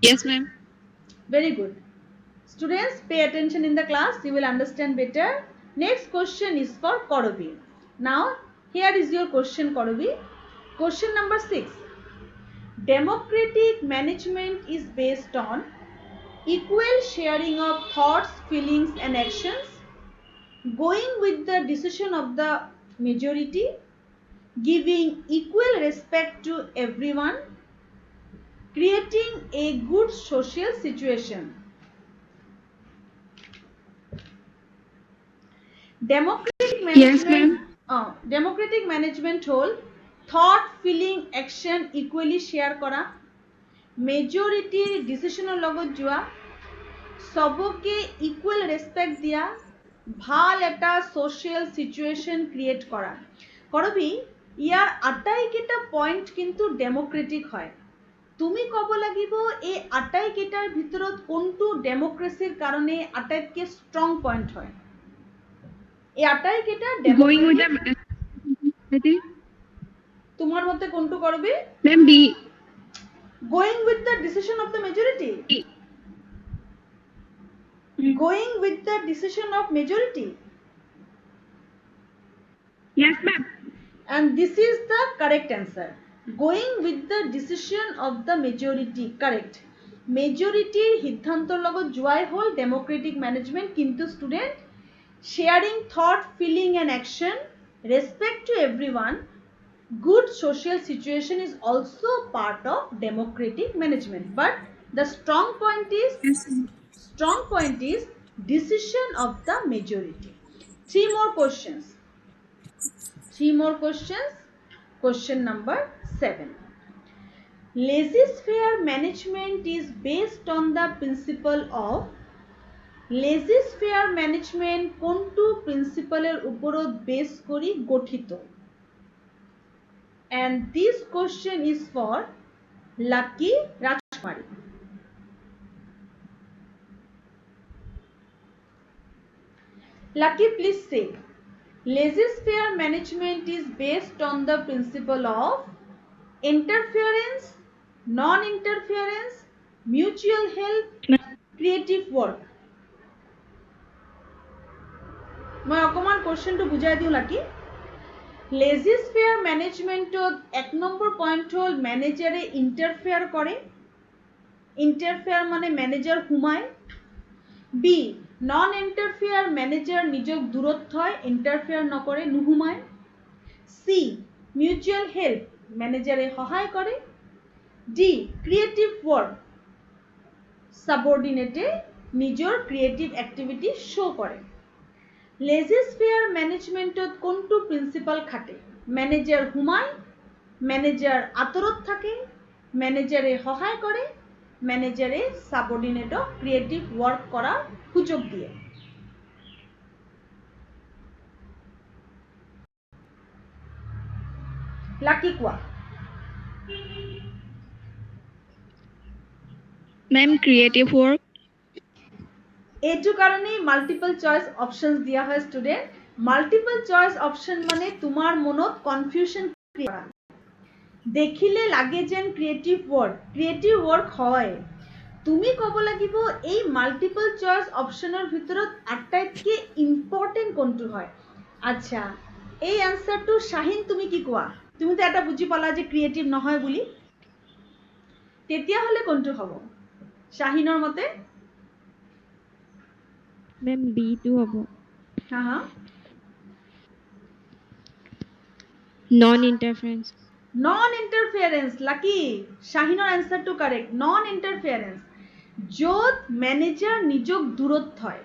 Yes ma'am. Very good. Students, pay attention in the class, you will understand better. Next question is for Korobi. Now, here is your question, Korobi. Question number 6. Democratic management is based on equal sharing of thoughts, feelings and actions, going with the decision of the majority, giving equal respect to everyone, creating a good social situation. Democratic management হল thought, feeling, action equally share কৰা, মেজৰিটিৰ ডিসিশনৰ লগত যোৱা, সবকে equal ৰেসপেক্ট দিয়া, ভাল এটা social situation create কৰা। কৰবি ইয়াৰ আটাইকেইটা পইণ্ট কিন্তু ডেমোক্ৰেটিক হয়। তুমি ক'ব লাগিব এই আটাইকেইটাৰ ভিতৰত কোনটো ডেমোক্ৰেসিৰ কাৰণে আটাইতকৈ ষ্ট্ৰং পইণ্ট হয়। এই আটাইকেইটা Going with the তোমার মতে কোনটো করবে? ma'am, B. Going with the decision of the majority. Going with the decision of majority. Yes ma'am. And this is the correct answer. Going with the decision of the majority, correct. Majority সিদ্ধান্তৰ লগত যোৱাই হল democratic management. কিন্তু student, sharing thought, feeling and action, respect to everyone, good social situation is also part of democratic management. But the strong point is decision of the majority. Three more questions. Question number 7. Laissez-faire management is based on the principle of, laissez-faire management কোনটো প্রিন্সিপালের উপৰত base কৰি গঠিত? And this question is for Lucky Rajkumari. Lucky, please say. Laissez-faire management is based on the principle of interference, non-interference, mutual help, creative work. মই অকমান কোশ্চেনটো বুজাই দিওঁ লাকি। laissez-faire মেনেজমেন্টত 1 number point হল মেনেজাৰে ইন্টাৰফেয়াৰ কৰে, ইণ্টাৰফেয়াৰ মানে মেনেজাৰ সোমায়। বি নন ইণ্টাৰফেয়াৰ মেনেজাৰ নিজক দূৰত থয়, ইণ্টাৰফেয়াৰ নকৰে, নোসোমায়। চি মিউচুৱেল হেল্প মেনেজাৰে সহায় কৰে। ডি ক্ৰিয়েটিভ ৱৰ্ক সাবঅৰ্ডিনেটে নিজৰ ক্ৰিয়েটিভ এক্টিভিটি শ্ব' কৰে। লেজিস্ফেয়াৰ মেনেজমেণ্টত কোনটো প্ৰিন্সিপাল খাটে? মেনেজাৰ সোমায়, মেনেজাৰ আঁতৰত থাকে, মেনেজাৰে সহায় কৰে, মেনেজাৰে সাবঅৰ্ডিনেটক ক্ৰিয়েটিভ ৱৰ্ক কৰাৰ সুযোগ দিয়ে। লাকি কোৱা। Ma'am, creative work. এইটো কাৰণেই মাল্টিপল চইচ অপশনস দিয়া হয় ষ্টুডেন্ট। মাল্টিপল চইচ অপশন মানে তোমাৰ মনত কনফিউশন কৰা, দেখিলে লাগে যেন ক্ৰিয়েটিভ ৱৰ্ক হয়। তুমি ক'ব লাগিব এই মাল্টিপল চইচ অপশনৰ ভিতৰত আটাইতকৈ ইম্পৰ্টেণ্ট কোনটো হয়। আচ্ছা, এই এনসাৰটো শাহিন তুমি কি কোৱা? তুমি তো এটা বুজি পালা যে ক্ৰিয়েটিভ নহয় বুলি, তেতিয়াহ'লে কোনটো হ'ব শাহিনৰ মতে? Ma'am, B2 হব। হা হা Non-interference. নন ইণ্টাৰফেয়াৰেন্স। লাকি, শাহিনৰ এনসাৰটো কাৰেক্ট, নন ইণ্টাৰফেয়াৰেন্স, য'ত মেনেজাৰ নিজক দূৰত থয়।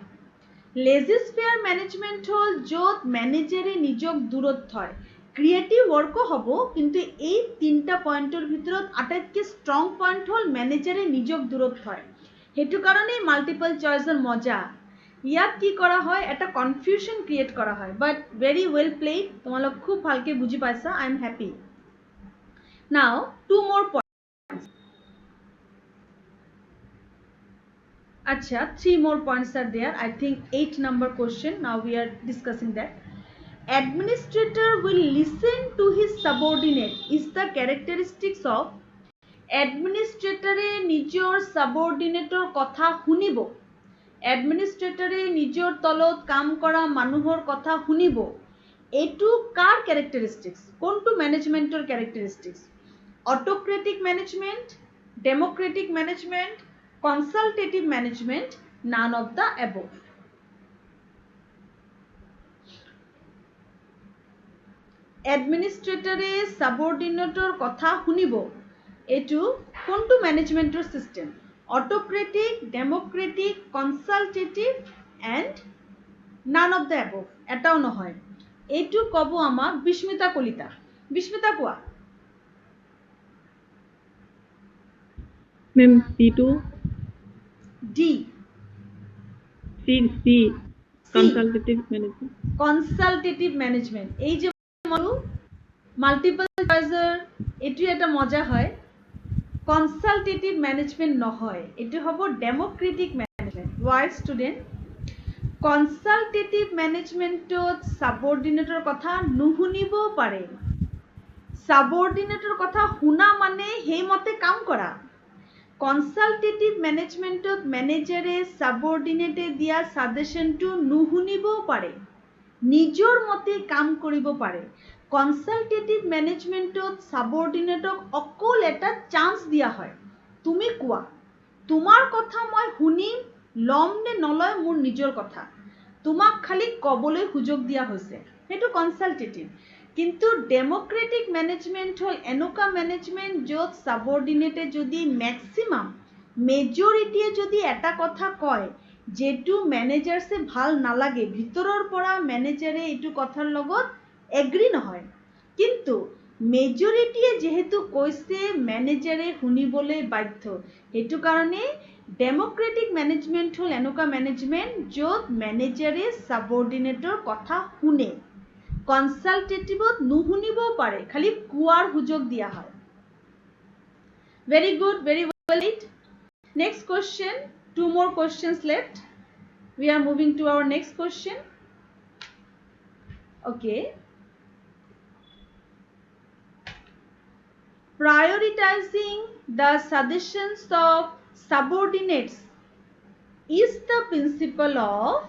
লেজিস্ফেয়াৰ মেনেজমেণ্ট হ'ল য'ত মেনেজাৰে নিজক দূৰত থয়। ক্ৰিয়েটিভ ৱৰ্কো হ'ব, কিন্তু এই তিনিটা পইণ্টৰ ভিতৰত আটাইতকৈ ষ্ট্ৰং পইণ্ট হ'ল মেনেজাৰে নিজক দূৰত থয়। সেইটো কাৰণেই মাল্টিপল চইচৰ মজা। ইয়াত কি কৰা হয়, এটা কনফিউশন ক্ৰিয়েট কৰা হয়, বাট ভেৰি ৱেল প্লেড, তোমালোক খুব ভালকৈ বুজি পাইছা, I am happy. Now, 2 more points. Acha, 3 more points are there. I think 8 number question. Now we are discussing that. Administrator will listen to his subordinate is the characteristics of administrator নিজৰ subordinator কথা শুনিব। Administrator নিজৰ তলত কাম কৰা মানুহৰ কথা শুনিব। এইটো কাৰ characteristics? কোনটো মেনেজমেন্টৰ characteristics? Autocratic management, democratic management, consultative management, none of the above. Administrator subordinator কথা শুনিব, এইটো কোনটো মেনেজমেন্টৰ system? Autocratic, democratic, consultative and none of the above, এটাও নহয়। এইটো ক'ব আমাক বিস্মিতা কলিতা। বিস্মিতা কোৱা। Ma'am, C2. D. C. Consultative management. Consultative management. এই যে মাল্টিপল চইচৰ এইটো এটা মজা হয়, কনসালটেটিভ মেনেজমেন্ট নহয়, এইটো হ'ব democratic management. Why student? Consultative মেনেজমেন্টত সাবঅৰ্ডিনেটৰ কথা নুশুনিবও পাৰে। সাবঅৰ্ডিনেটৰ কথা শুনা মানে সেইমতে কাম কৰা। কনসালটেটিভ মেনেজমেন্টত মেনেজাৰে সাবঅৰ্ডিনেটে দিয়া সাজেশনটো নুশুনিবও পাৰে, নিজৰ মতে কাম কৰিব পাৰে। কনসালটেটিভ মেনেজমেন্টত সাবঅৰ্ডিনেটক অকল এটা চান্স দিয়া হয়, তুমি কোৱা, তোমাৰ কথা মই শুনিম, ল'ম নে নলয় মোৰ নিজৰ কথা, তোমাক খালি ক'বলৈ সুযোগ দিয়া হৈছে, সেইটো কনসালটেটিভ। কিন্তু ডেমোক্ৰেটিক মেনেজমেন্ট হ'ল এনেকুৱা মেনেজমেন্ট য'ত সাবঅৰ্ডিনেটে যদি মেক্সিমাম মেজৰিটিয়ে যদি এটা কথা কয় যেটো মেনেজাৰছে ভাল নালাগে, ভিতৰৰ পৰা মেনেজাৰে এইটো কথাৰ লগত এগ্ৰি নহয়, কিন্তু মেজৰিটিয়ে যেহেতু কৈছে মেনেজাৰে শুনিবলৈ বাধ্য। সেইটো কাৰণে ডেমোক্ৰেটিক মেনেজমেন্ট হ'ল এনেকুৱা মেনেজমেন্ট য'ত মেনেজাৰে সাবঅৰ্ডিনেটৰ কথা শুনে। কনসালটেটিভত নুশুনিবও পাৰে, খালি কোৱাৰ সুযোগ দিয়া হয়। Very good, very well. Next question, 2 more questions left. We are moving to our next question. Okay. Prioritizing the suggestions of subordinates is the principle of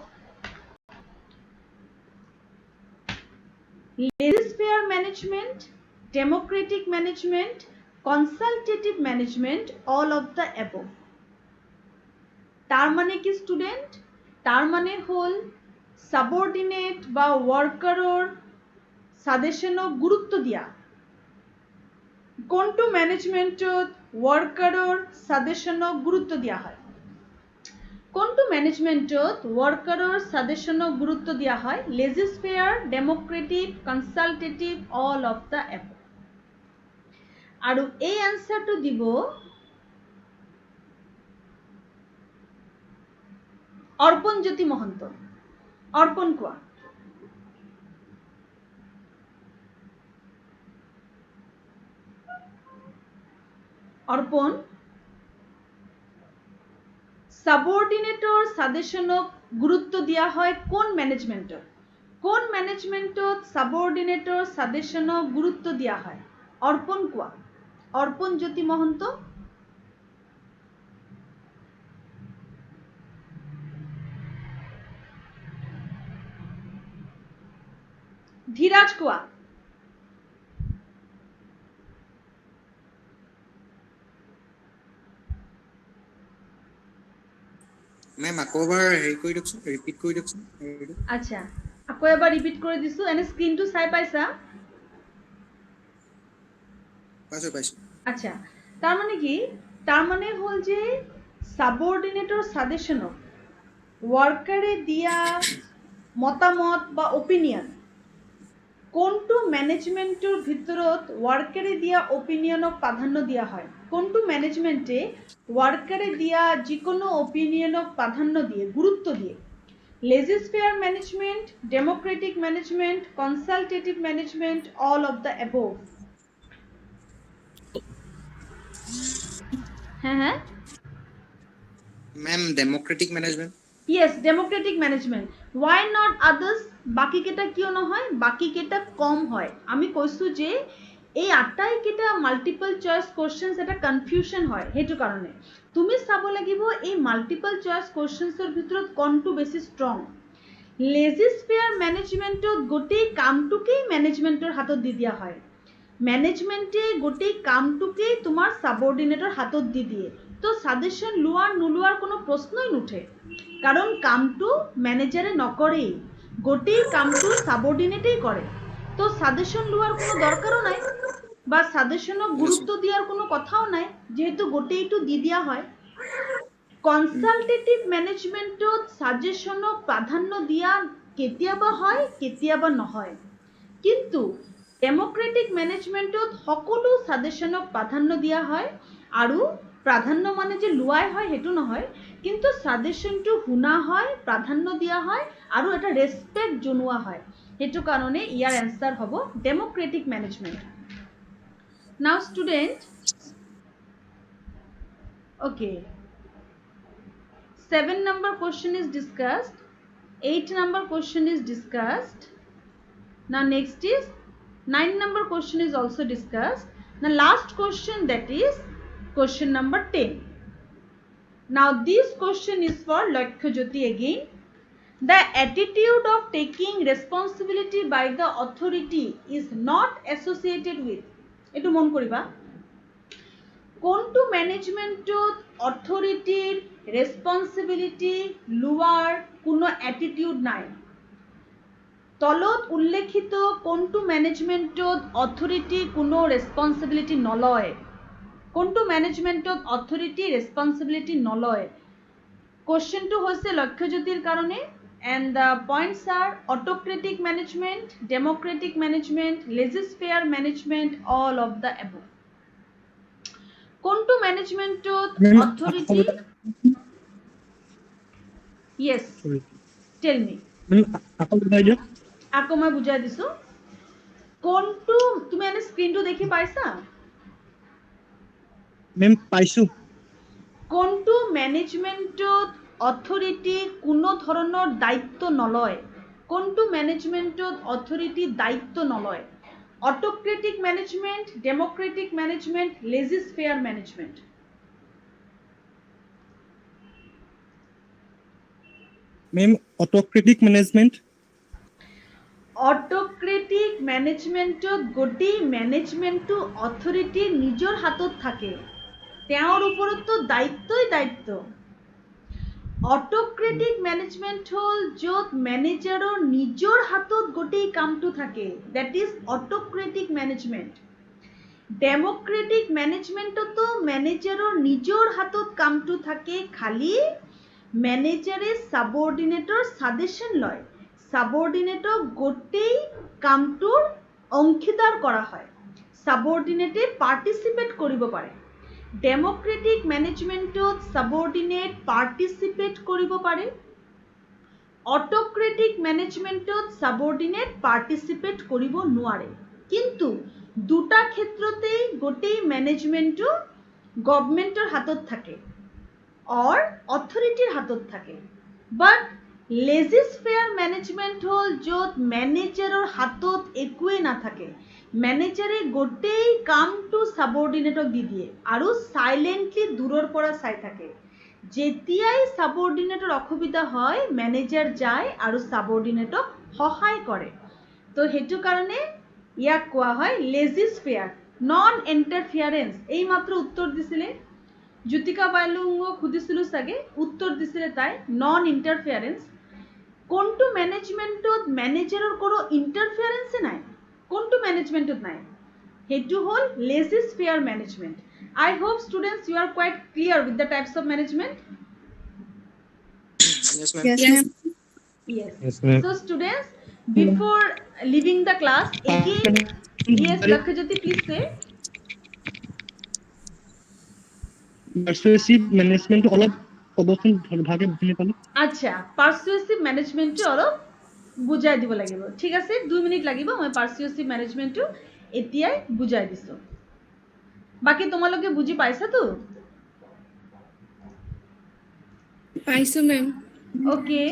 laissez-faire management, democratic management, consultative management, all of the above. তাৰ মানে কি student? তাৰ মানে হ'ল সাবঅৰ্ডিনেট বা ওয়াৰ্কাৰৰ সাজেশনক গুৰুত্ব দিয়া। কোনটো ম্যানেজমেন্টত ওয়াৰ্কাৰৰ সাজেশনক গুৰুত্ব দিয়া হয়? কোনটো ম্যানেজমেন্টত ওয়াৰ্কাৰৰ সাজেশনক গুৰুত্ব দিয়া হয়? Laissez faire, democratic, consultative, all of the above. আৰু এই আনসাৰটো দিব অৰ্পণ জ্যোতি মহন্ত। অৰ্পণ কোৱা। অৰ্পণ, সাবঅৰ্ডিনেটৰ সাজেশনক গুৰুত্ব দিয়া হয় কোন ম্যানেজমেন্টত? কোন ম্যানেজমেন্টত সাবঅৰ্ডিনেটৰ সাজেশনক গুৰুত্ব দিয়া হয়? অৰ্পণ কোৱা। অৰ্পণ জ্যোতি মহন্ত। ধীৰাজ কোৱা। মেম আকৌ এবাৰ হেৰি কৰি দিয়কচোন, ৰিপিট কৰি দিয়কচোন। আচ্ছা, আকৌ এবাৰ ৰিপিট কৰি দিছো। এনে স্ক্ৰিনটো চাই পাইছা? পাইছো। আচ্ছা, তাৰ মানে কি? তাৰ মানে হ'ল যে সাবঅৰ্ডিনেটৰ সাজেশনক ওয়াৰ্কাৰে দিয়া মতামত বা ওপিনিয়ন কোনটো ম্যানেজমেন্টৰ ভিতৰত ওয়ার্কারে দিয়া ওপিনিয়নক প্রাধান্য দিয়া হয়? কোনটো ম্যানেজমেন্টে ওয়ার্কারে দিয়া যিকোনো ওপিনিয়নক প্রাধান্য দিয়ে, গুরুত্ব দিয়ে? Laissez faire management, democratic management, consultative management, all of the above. হ্যাঁ ma'am democratic management. Yes, democratic management. Why not others? বাকি কেইটা কিয় নহয়? বাকি কেইটা কম হয়। আমি কৈছো যে এই আটাইকেইটা মাল্টিপল চয়েস কোশ্চেন্স এটা কনফিউশন হয়, সেইটো কাৰণে তুমি চাব লাগিব এই মাল্টিপল চয়েস কোশ্চেন্সৰ ভিতৰত কোনটো বেছি ষ্ট্ৰং। লেজিসফেয়াৰ ম্যানেজমেন্টত গোটেই কামটোকেই ম্যানেজমেন্টৰ হাতত দি দিয়া হয়। ম্যানেজমেন্টে গোটেই কামটোকেই তোমাৰ সাবঅৰ্ডিনেটৰ হাতত দি দিয়ে। তো সাজেশন লোৱাৰ নোলোৱাৰ কোনো প্ৰশ্নই নুঠে, কাৰণ কামটো ম্যানেজাৰে নকৰেই, গোটেই কামটো সাবঅৰ্ডিনেটেই কৰে। তো সাজেশন লোৱাৰ কোনো দৰকাৰো নাই বা সাজেশনক গুৰুত্ব দিয়াৰ কোনো কথাও নাই, যেহেতু গোটেইটো দি দিয়া হয়। কনসালটেটিভ ম্যানেজমেন্টত সাজেশনক প্রাধান্য দিয়া কেতিয়াবা হয়, কেতিয়াবা নহয়। কিন্তু ডেমোক্রেটিক ম্যানেজমেন্টত সকলো সাজেশনক প্রাধান্য দিয়া হয়, আৰু প্ৰাধান্য মানে যে লোৱাই হয় সেইটো নহয়, কিন্তু সাজেশনটো শুনা হয়, প্ৰাধান্য দিয়া হয়, আৰু এটা ৰেসপেক্ট জনোৱা হয়। সেইটো কাৰণে ইয়াৰ এনসার হ'ব ডেমোক্রেটিক ম্যানেজমেন্ট। নাও student, okay, 7 number question is discussed, 8 number question is discussed. Now next is 9 number question is also discussed. Now last question, that is question number 10. Now this question is for Lakhyajyoti again. The attitude of taking responsibility by the authority is not associated with, etu mon koriba, কোনটো ম্যানেজমেন্টত অথরিটির responsibility লোৱাৰ কোনো attitude নাই। তলত উল্লেখিত কোনটো ম্যানেজমেন্টত authority কোনো responsibility নলয়? কোনটো ম্যানেজমেন্টত অথৰিটি ৰেসপন্সিবিলিটি নলয়? কোশ্চেনটো হৈছে লক্ষ্যজ্যোতিৰ কাৰণে, and the points are autocratic management, democratic management, laissez-faire management, all of the above. কোনটো ম্যানেজমেন্টত অথরিটি? Yes, tell me. আকৌ মই বুজাই দিছো। কোনটো, তুমি এনে স্ক্রিনটো দেখি পাইছা? মেম পাইছো। কোনটো ম্যানেজমেন্টত অথরিটি কোনো ধৰণৰ দায়িত্ব নলয়? কোনটো ম্যানেজমেন্টত অথরিটি দায়িত্ব নলয়? Autocratic management, democratic management, laissez faire management. Ma'am autocratic management. Autocratic ম্যানেজমেন্টত গোটেই ম্যানেজমেন্টটো অথৰিটিৰ নিজৰ হাতত থাকে, তেওঁৰ ওপৰততো দায়িত্বই দায়িত্ব। অট'ক্ৰেটিক মেনেজমেণ্ট হ'ল য'ত মেনেজাৰৰ নিজৰ হাতত গোটেই কামটো থাকে, দেট ইজ অট'ক্ৰেটিক মেনেজমেণ্ট। ডেম'ক্ৰেটিক মেনেজমেণ্টতো মেনেজাৰৰ নিজৰ হাতত কামটো থাকে, খালি মেনেজাৰে ছাবঅৰ্ডিনেটৰ ছাজেশ্যন লয়, ছাবঅৰ্ডিনেটক গোটেই কামটোৰ অংশীদাৰ কৰা হয়, ছাবঅৰ্ডিনেটে পাৰ্টিচিপেট কৰিব পাৰে। ডেম'ক্ৰেটিক মেনেজমেণ্টত ছাবঅৰ্ডিনেট পাৰ্টিচিপেট কৰিব পাৰে, অট'ক্ৰেটিক মেনেজমেণ্টত ছাবঅৰ্ডিনেট পাৰ্টিচিপেট কৰিব নোৱাৰে। কিন্তু দুটা ক্ষেত্ৰতেই গোটেই মেনেজমেণ্টটো গভৰ্ণমেণ্টৰ হাতত থাকে অৰ অথৰিটিৰ হাতত থাকে। বাট লেজিছফেয়াৰ মেনেজমেণ্ট হ'ল য'ত মেনেজাৰৰ হাতত একোৱেই নাথাকে, মেনেজাৰে গোটেই কামটো ছাবঅৰ্ডিনেটক দি দিয়ে আৰু চাইলেণ্টলি দূৰৰ পৰা চাই থাকে। যেতিয়াই ছাবঅৰ্ডিনেটৰ অসুবিধা হয় মেনেজাৰ যায় আৰু ছাবঅৰ্ডিনেটক সহায় কৰে। তো সেইটো কাৰণে ইয়াক কোৱা হয় লেজিছফেয়াৰ, নন ইণ্টাৰফিয়াৰেঞ্চ। এইমাত্ৰ উত্তৰ দিছিলে জ্যোতিকা বাইলুঙক সুধিছিলোঁ চাগে, উত্তৰ দিছিলে তাই নন ইণ্টাৰফিয়াৰেঞ্চ। কোনটো মেনেজমেণ্টত মেনেজাৰৰ কোনো ইণ্টাৰফিয়াৰেঞ্চে নাই, কোনটো মেনেজমেণ্টত নাই, সেইটো হ'ল লেজিছফেয়াৰ management. I hope students you are quite clear with the types of management. Yes, ma'am. Yes, ma'am. Yes. Yes, ma'am. So students, before leaving the class again, yes, Lakhajyoti, please say. Persuasive management অলপ ক'বচোন ভাগে বুজি পালো। আচ্ছা, পাৰ্চুৱেচিভ মেনেজমেণ্টটো অলপ বুজাই দিব লাগিব। ঠিক আছে, 2 মিনিট লাগিব, মই পাৰ্চুৱেচিভ মেনেজমেণ্টটো এতিয়াই বুজাই দিছোঁ। বাকী তোমালোকে বুজি পাইছাতো? পাইছো ma'am. Okay.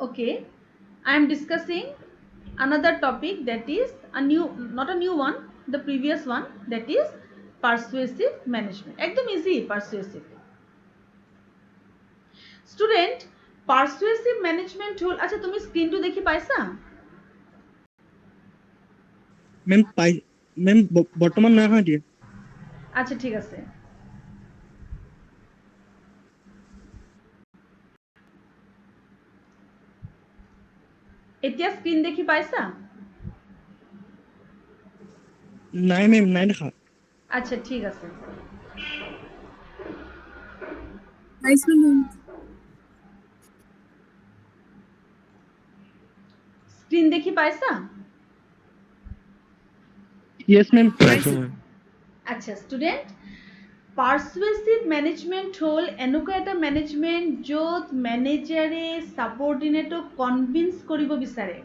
Okay, I am discussing another topic that is a new, not a new one, the previous one, that is persuasive management. একদম easy persuasive. Student, persuasive management হল, আচ্ছা তুমি স্ক্রিনটো দেখি পাইছা? মেম বৰ্তমান নাই হোৱা দিয়া। আচ্ছা ঠিক আছে। এতিয়া স্ক্রিন দেখি পাইছা? নাই মেম, নাই দেখা। আচ্ছা ঠিক আছে। পাইছো মেম। স্ক্রিন দেখি পাইছা? Yes ma'am. পাইছো ma'am. আচ্ছা ষ্টুডেণ্ট, পাৰ্চুৱেচিভ মেনেজমেণ্ট হ'ল এনেকুৱা এটা মেনেজমেণ্ট য'ত মেনেজাৰে ছাবঅৰ্ডিনেটক কনভিন্স কৰিব বিচাৰে,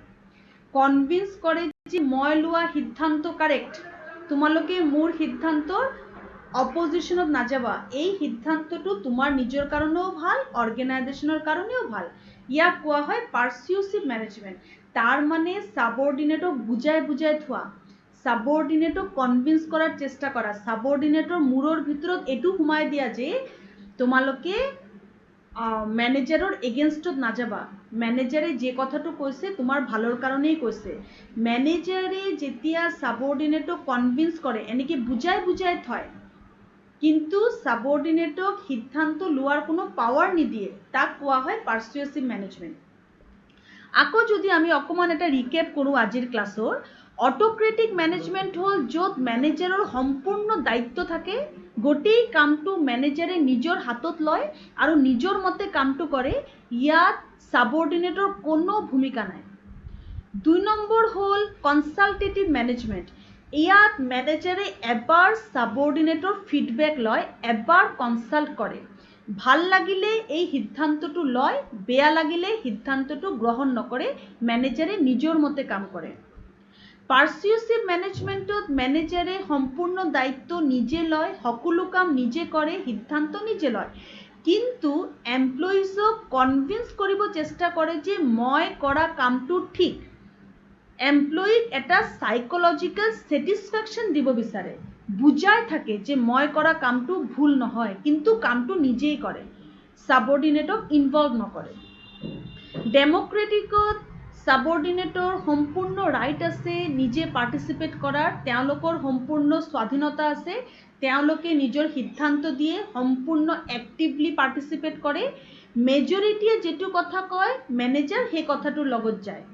কনভিন্স কৰে যে মই লোৱা সিদ্ধান্ত কাৰেক্ট, তোমালোকে মোৰ সিদ্ধান্তৰ অপজিশ্যনত নাযাবা, এই সিদ্ধান্তটো তোমাৰ নিজৰ কাৰণেও ভাল, অৰ্গেনাইজেশ্যনৰ কাৰণেও ভাল। ইয়াক কোৱা হয় পাৰ্চুৱেচিভ মেনেজমেণ্ট। তাৰ মানে ছাবঅৰ্ডিনেটক বুজাই বুজাই থোৱা, ছাবঅৰ্ডিনেটক কনভিন্স কৰাৰ চেষ্টা কৰা, ছাবঅৰ্ডিনেটৰ মূৰৰ ভিতৰত এইটো সোমাই দিয়া যে তোমালোকে মেনেজাৰৰ এগেইনষ্টত নাযাবা, মেনেজাৰে যে কথাটো কৈছে তোমাৰ ভালৰ কাৰণেই কৈছে। মেনেজাৰে যেতিয়া ছাবঅৰ্ডিনেটক কনভিন্স কৰে, এনেকৈ বুজাই বুজাই থয়, কিন্তু ছাবঅৰ্ডিনেটক সিদ্ধান্ত লোৱাৰ কোনো পাৱাৰ নিদিয়ে, তাক কোৱা হয় পাৰ্চুৱেচিভ মেনেজমেণ্ট। আকৌ যদি আমি অকণমান এটা ৰিকেপ কৰোঁ আজিৰ ক্লাছৰ, অট'ক্ৰেটিক মেনেজমেণ্ট হ'ল য'ত মেনেজাৰৰ সম্পূৰ্ণ দায়িত্ব থাকে, গোটেই কামটো মেনেজাৰে নিজৰ হাতত লয় আৰু নিজৰ মতে কামটো কৰে, ইয়াত ছাবঅৰ্ডিনেটৰ কোনো ভূমিকা নাই। 2 নম্বৰ হ'ল কনচালটেটিভ মেনেজমেণ্ট। ইয়াত মেনেজাৰে এবাৰ ছাবঅৰ্ডিনেটৰ ফিডবেক লয়, এবাৰ কনচাল্ট কৰে, ভাল লাগিলে এই সিদ্ধান্তটো লয়, বেয়া লাগিলে সিদ্ধান্তটো গ্ৰহণ নকৰে, মেনেজাৰে নিজৰ মতে কাম কৰে। পাৰ্চুৱেচিভ মেনেজমেণ্টত মেনেজাৰে সম্পূৰ্ণ দায়িত্ব নিজে লয়, সকলো কাম নিজে কৰে, সিদ্ধান্ত নিজে লয়, কিন্তু এমপ্লয়িজক কনভিন্স কৰিব চেষ্টা কৰে যে মই কৰা কামটো ঠিক। এমপ্লয়িক এটা সাইকোলজিকেল ছেটিছফেকশ্যন দিব বিচাৰে, বুজাই থাকে যে মই কৰা কামটো ভুল নহয়, কিন্তু কামটো নিজেই কৰে, ছাবঅৰ্ডিনেটক ইনভলভ নকৰে। ডেম'ক্ৰেটিকত সাবঅৰ্ডিনেটৰ সম্পূৰ্ণ ৰাইট আছে নিজে পাৰ্টিচিপেট কৰাৰ, তেওঁলোকৰ সম্পূৰ্ণ স্বাধীনতা আছে, তেওঁলোকে নিজৰ সিদ্ধান্ত দিয়ে, সম্পূৰ্ণ এক্টিভলি পাৰ্টিচিপেট কৰে। মেজৰিটিয়ে যেটো কথা কয় মেনেজাৰ সেই কথাটোৰ লগত যায়।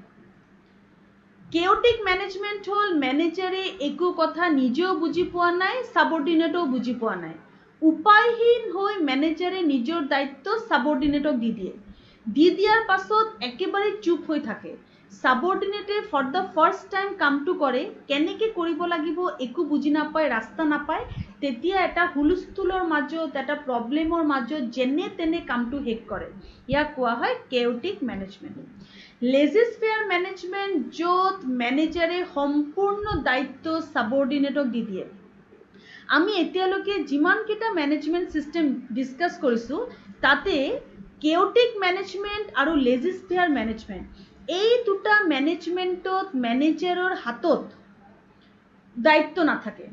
কেওটিক মেনেজমেন্ট হল মেনেজাৰে একো কথা নিজেও বুজি পোৱা নাই, সাবঅৰ্ডিনেটও বুজি পোৱা নাই, উপায়হীন হৈ মেনেজাৰে নিজৰ দায়িত্ব সাবঅৰ্ডিনেটক দি দিয়ে। দি দিয়াৰ পাছত একেবাৰে চুপ হৈ থাকে। সাবঅৰ্ডিনেটে ফৰ দ্য ফাৰ্ষ্ট টাইম কামটো কৰে, কেনেকৈ কৰিব লাগিব একো বুজি নাপায়, ৰাস্তা নাপায়, তেতিয়া এটা হুলস্থুলৰ মাজত, এটা প্ৰব্লেমৰ মাজত যেনে তেনে কামটো শেষ কৰে। ইয়াক কোৱা হয় কেওটিক মেনেজমেন্ট। লেজিস্ফেয়াৰ মেনেজমেন্ট য'ত মেনেজাৰে সম্পূৰ্ণ দায়িত্ব সাবঅৰ্ডিনেটক দি দিয়ে। আমি এতিয়ালৈকে যিমানকেইটা মেনেজমেন্ট সিস্টেম ডিসকাস কৰিছোঁ তাতে কেওটিক মেনেজমেন্ট আৰু লেজিস্ফেয়াৰ মেনেজমেন্ট এই দুটা মেনেজমেন্টত মেনেজাৰৰ হাতত দায়িত্ব নাথাকে।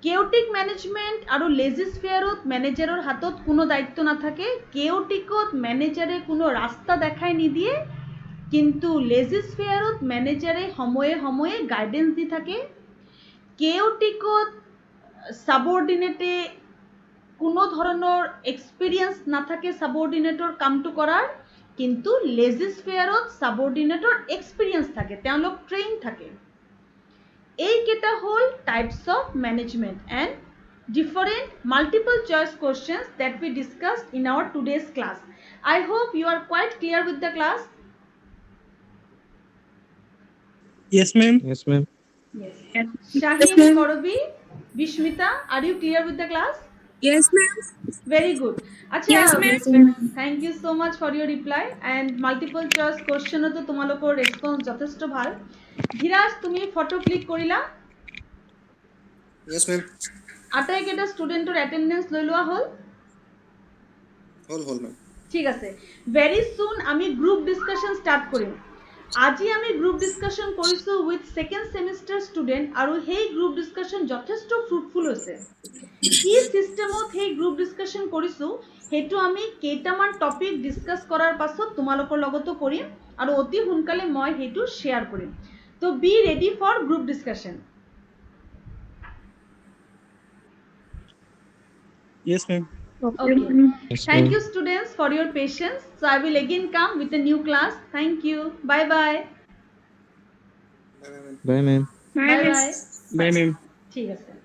কেওটিক মেনেজমেন্ট আৰু লেজিস্ফেয়াৰত মেনেজাৰৰ হাতত কোনো দায়িত্ব নাথাকে। কেওটিকত মেনেজাৰে কোনো ৰাস্তা দেখাই নিদিয়ে, কিন্তু লেজিস্ফেয়াৰত মেনেজাৰে সময়ে সময়ে গাইডেন্স দি থাকে। কেওটিকত সাবঅৰ্ডিনেটে কোনো ধৰণৰ এক্সপিৰিয়েন্স নাথাকে সাবঅৰ্ডিনেটৰ কামটো কৰাৰ, কিন্তু লেজিস্ফেয়াৰত সাবঅৰ্ডিনেটৰ এক্সপিৰিয়েন্স থাকে, তেওঁলোক ট্ৰেইন থাকে। এইকেইটা হ'ল types of management and different multiple choice questions that we discussed in our today's class. I hope you are quite clear with the class. Yes, ma'am. Yes, ma'am. Yes. Shaheen, ma'am. Korobi, Vishmita, are you clear with the class? Yes, ma'am. Very good. Acha, Yes, ma'am. thank you so much for your reply and multiple choice question to তোমালোকৰ response যথেষ্ট ভাল। ধীৰাজ তুমি photo click কৰিলা? Yes, ma'am. আটাইকেইটা ষ্টুডেণ্টৰ attendance লৈ লোৱা হ'ল? হল ma'am. ঠিক আছে। ভেৰি সুন আমি গ্ৰুপ ডিছকাশ্যন ষ্টাৰ্ট কৰিম। আজি আমি গ্ৰুপ ডিছকাশ্যন কৰিছোঁ উইথ ছেকেণ্ড ছেমিষ্টাৰ ষ্টুডেণ্ট, আৰু সেই গ্ৰুপ ডিছকাশ্যন যথেষ্ট ফ্ৰুটফুল হৈছে। কি ছিষ্টেমত সেই গ্ৰুপ ডিছকাশ্যন কৰিছোঁ সেইটো আমি কেইটামান টপিক ডিছকাছ কৰাৰ পাছত তোমালোকৰ লগতো কৰিম, আৰু অতি সোনকালে মই সেইটো শ্বেয়াৰ কৰিম। To be ready for group discussion. Yes, ma'am. Okay. Yes, Thank ma'am. you students for your patience. So I will again come with a new class. Thank you. Bye bye. Bye, ma'am. Bye, ma'am. Bye bye. Bye, ma'am. ঠিক আছে।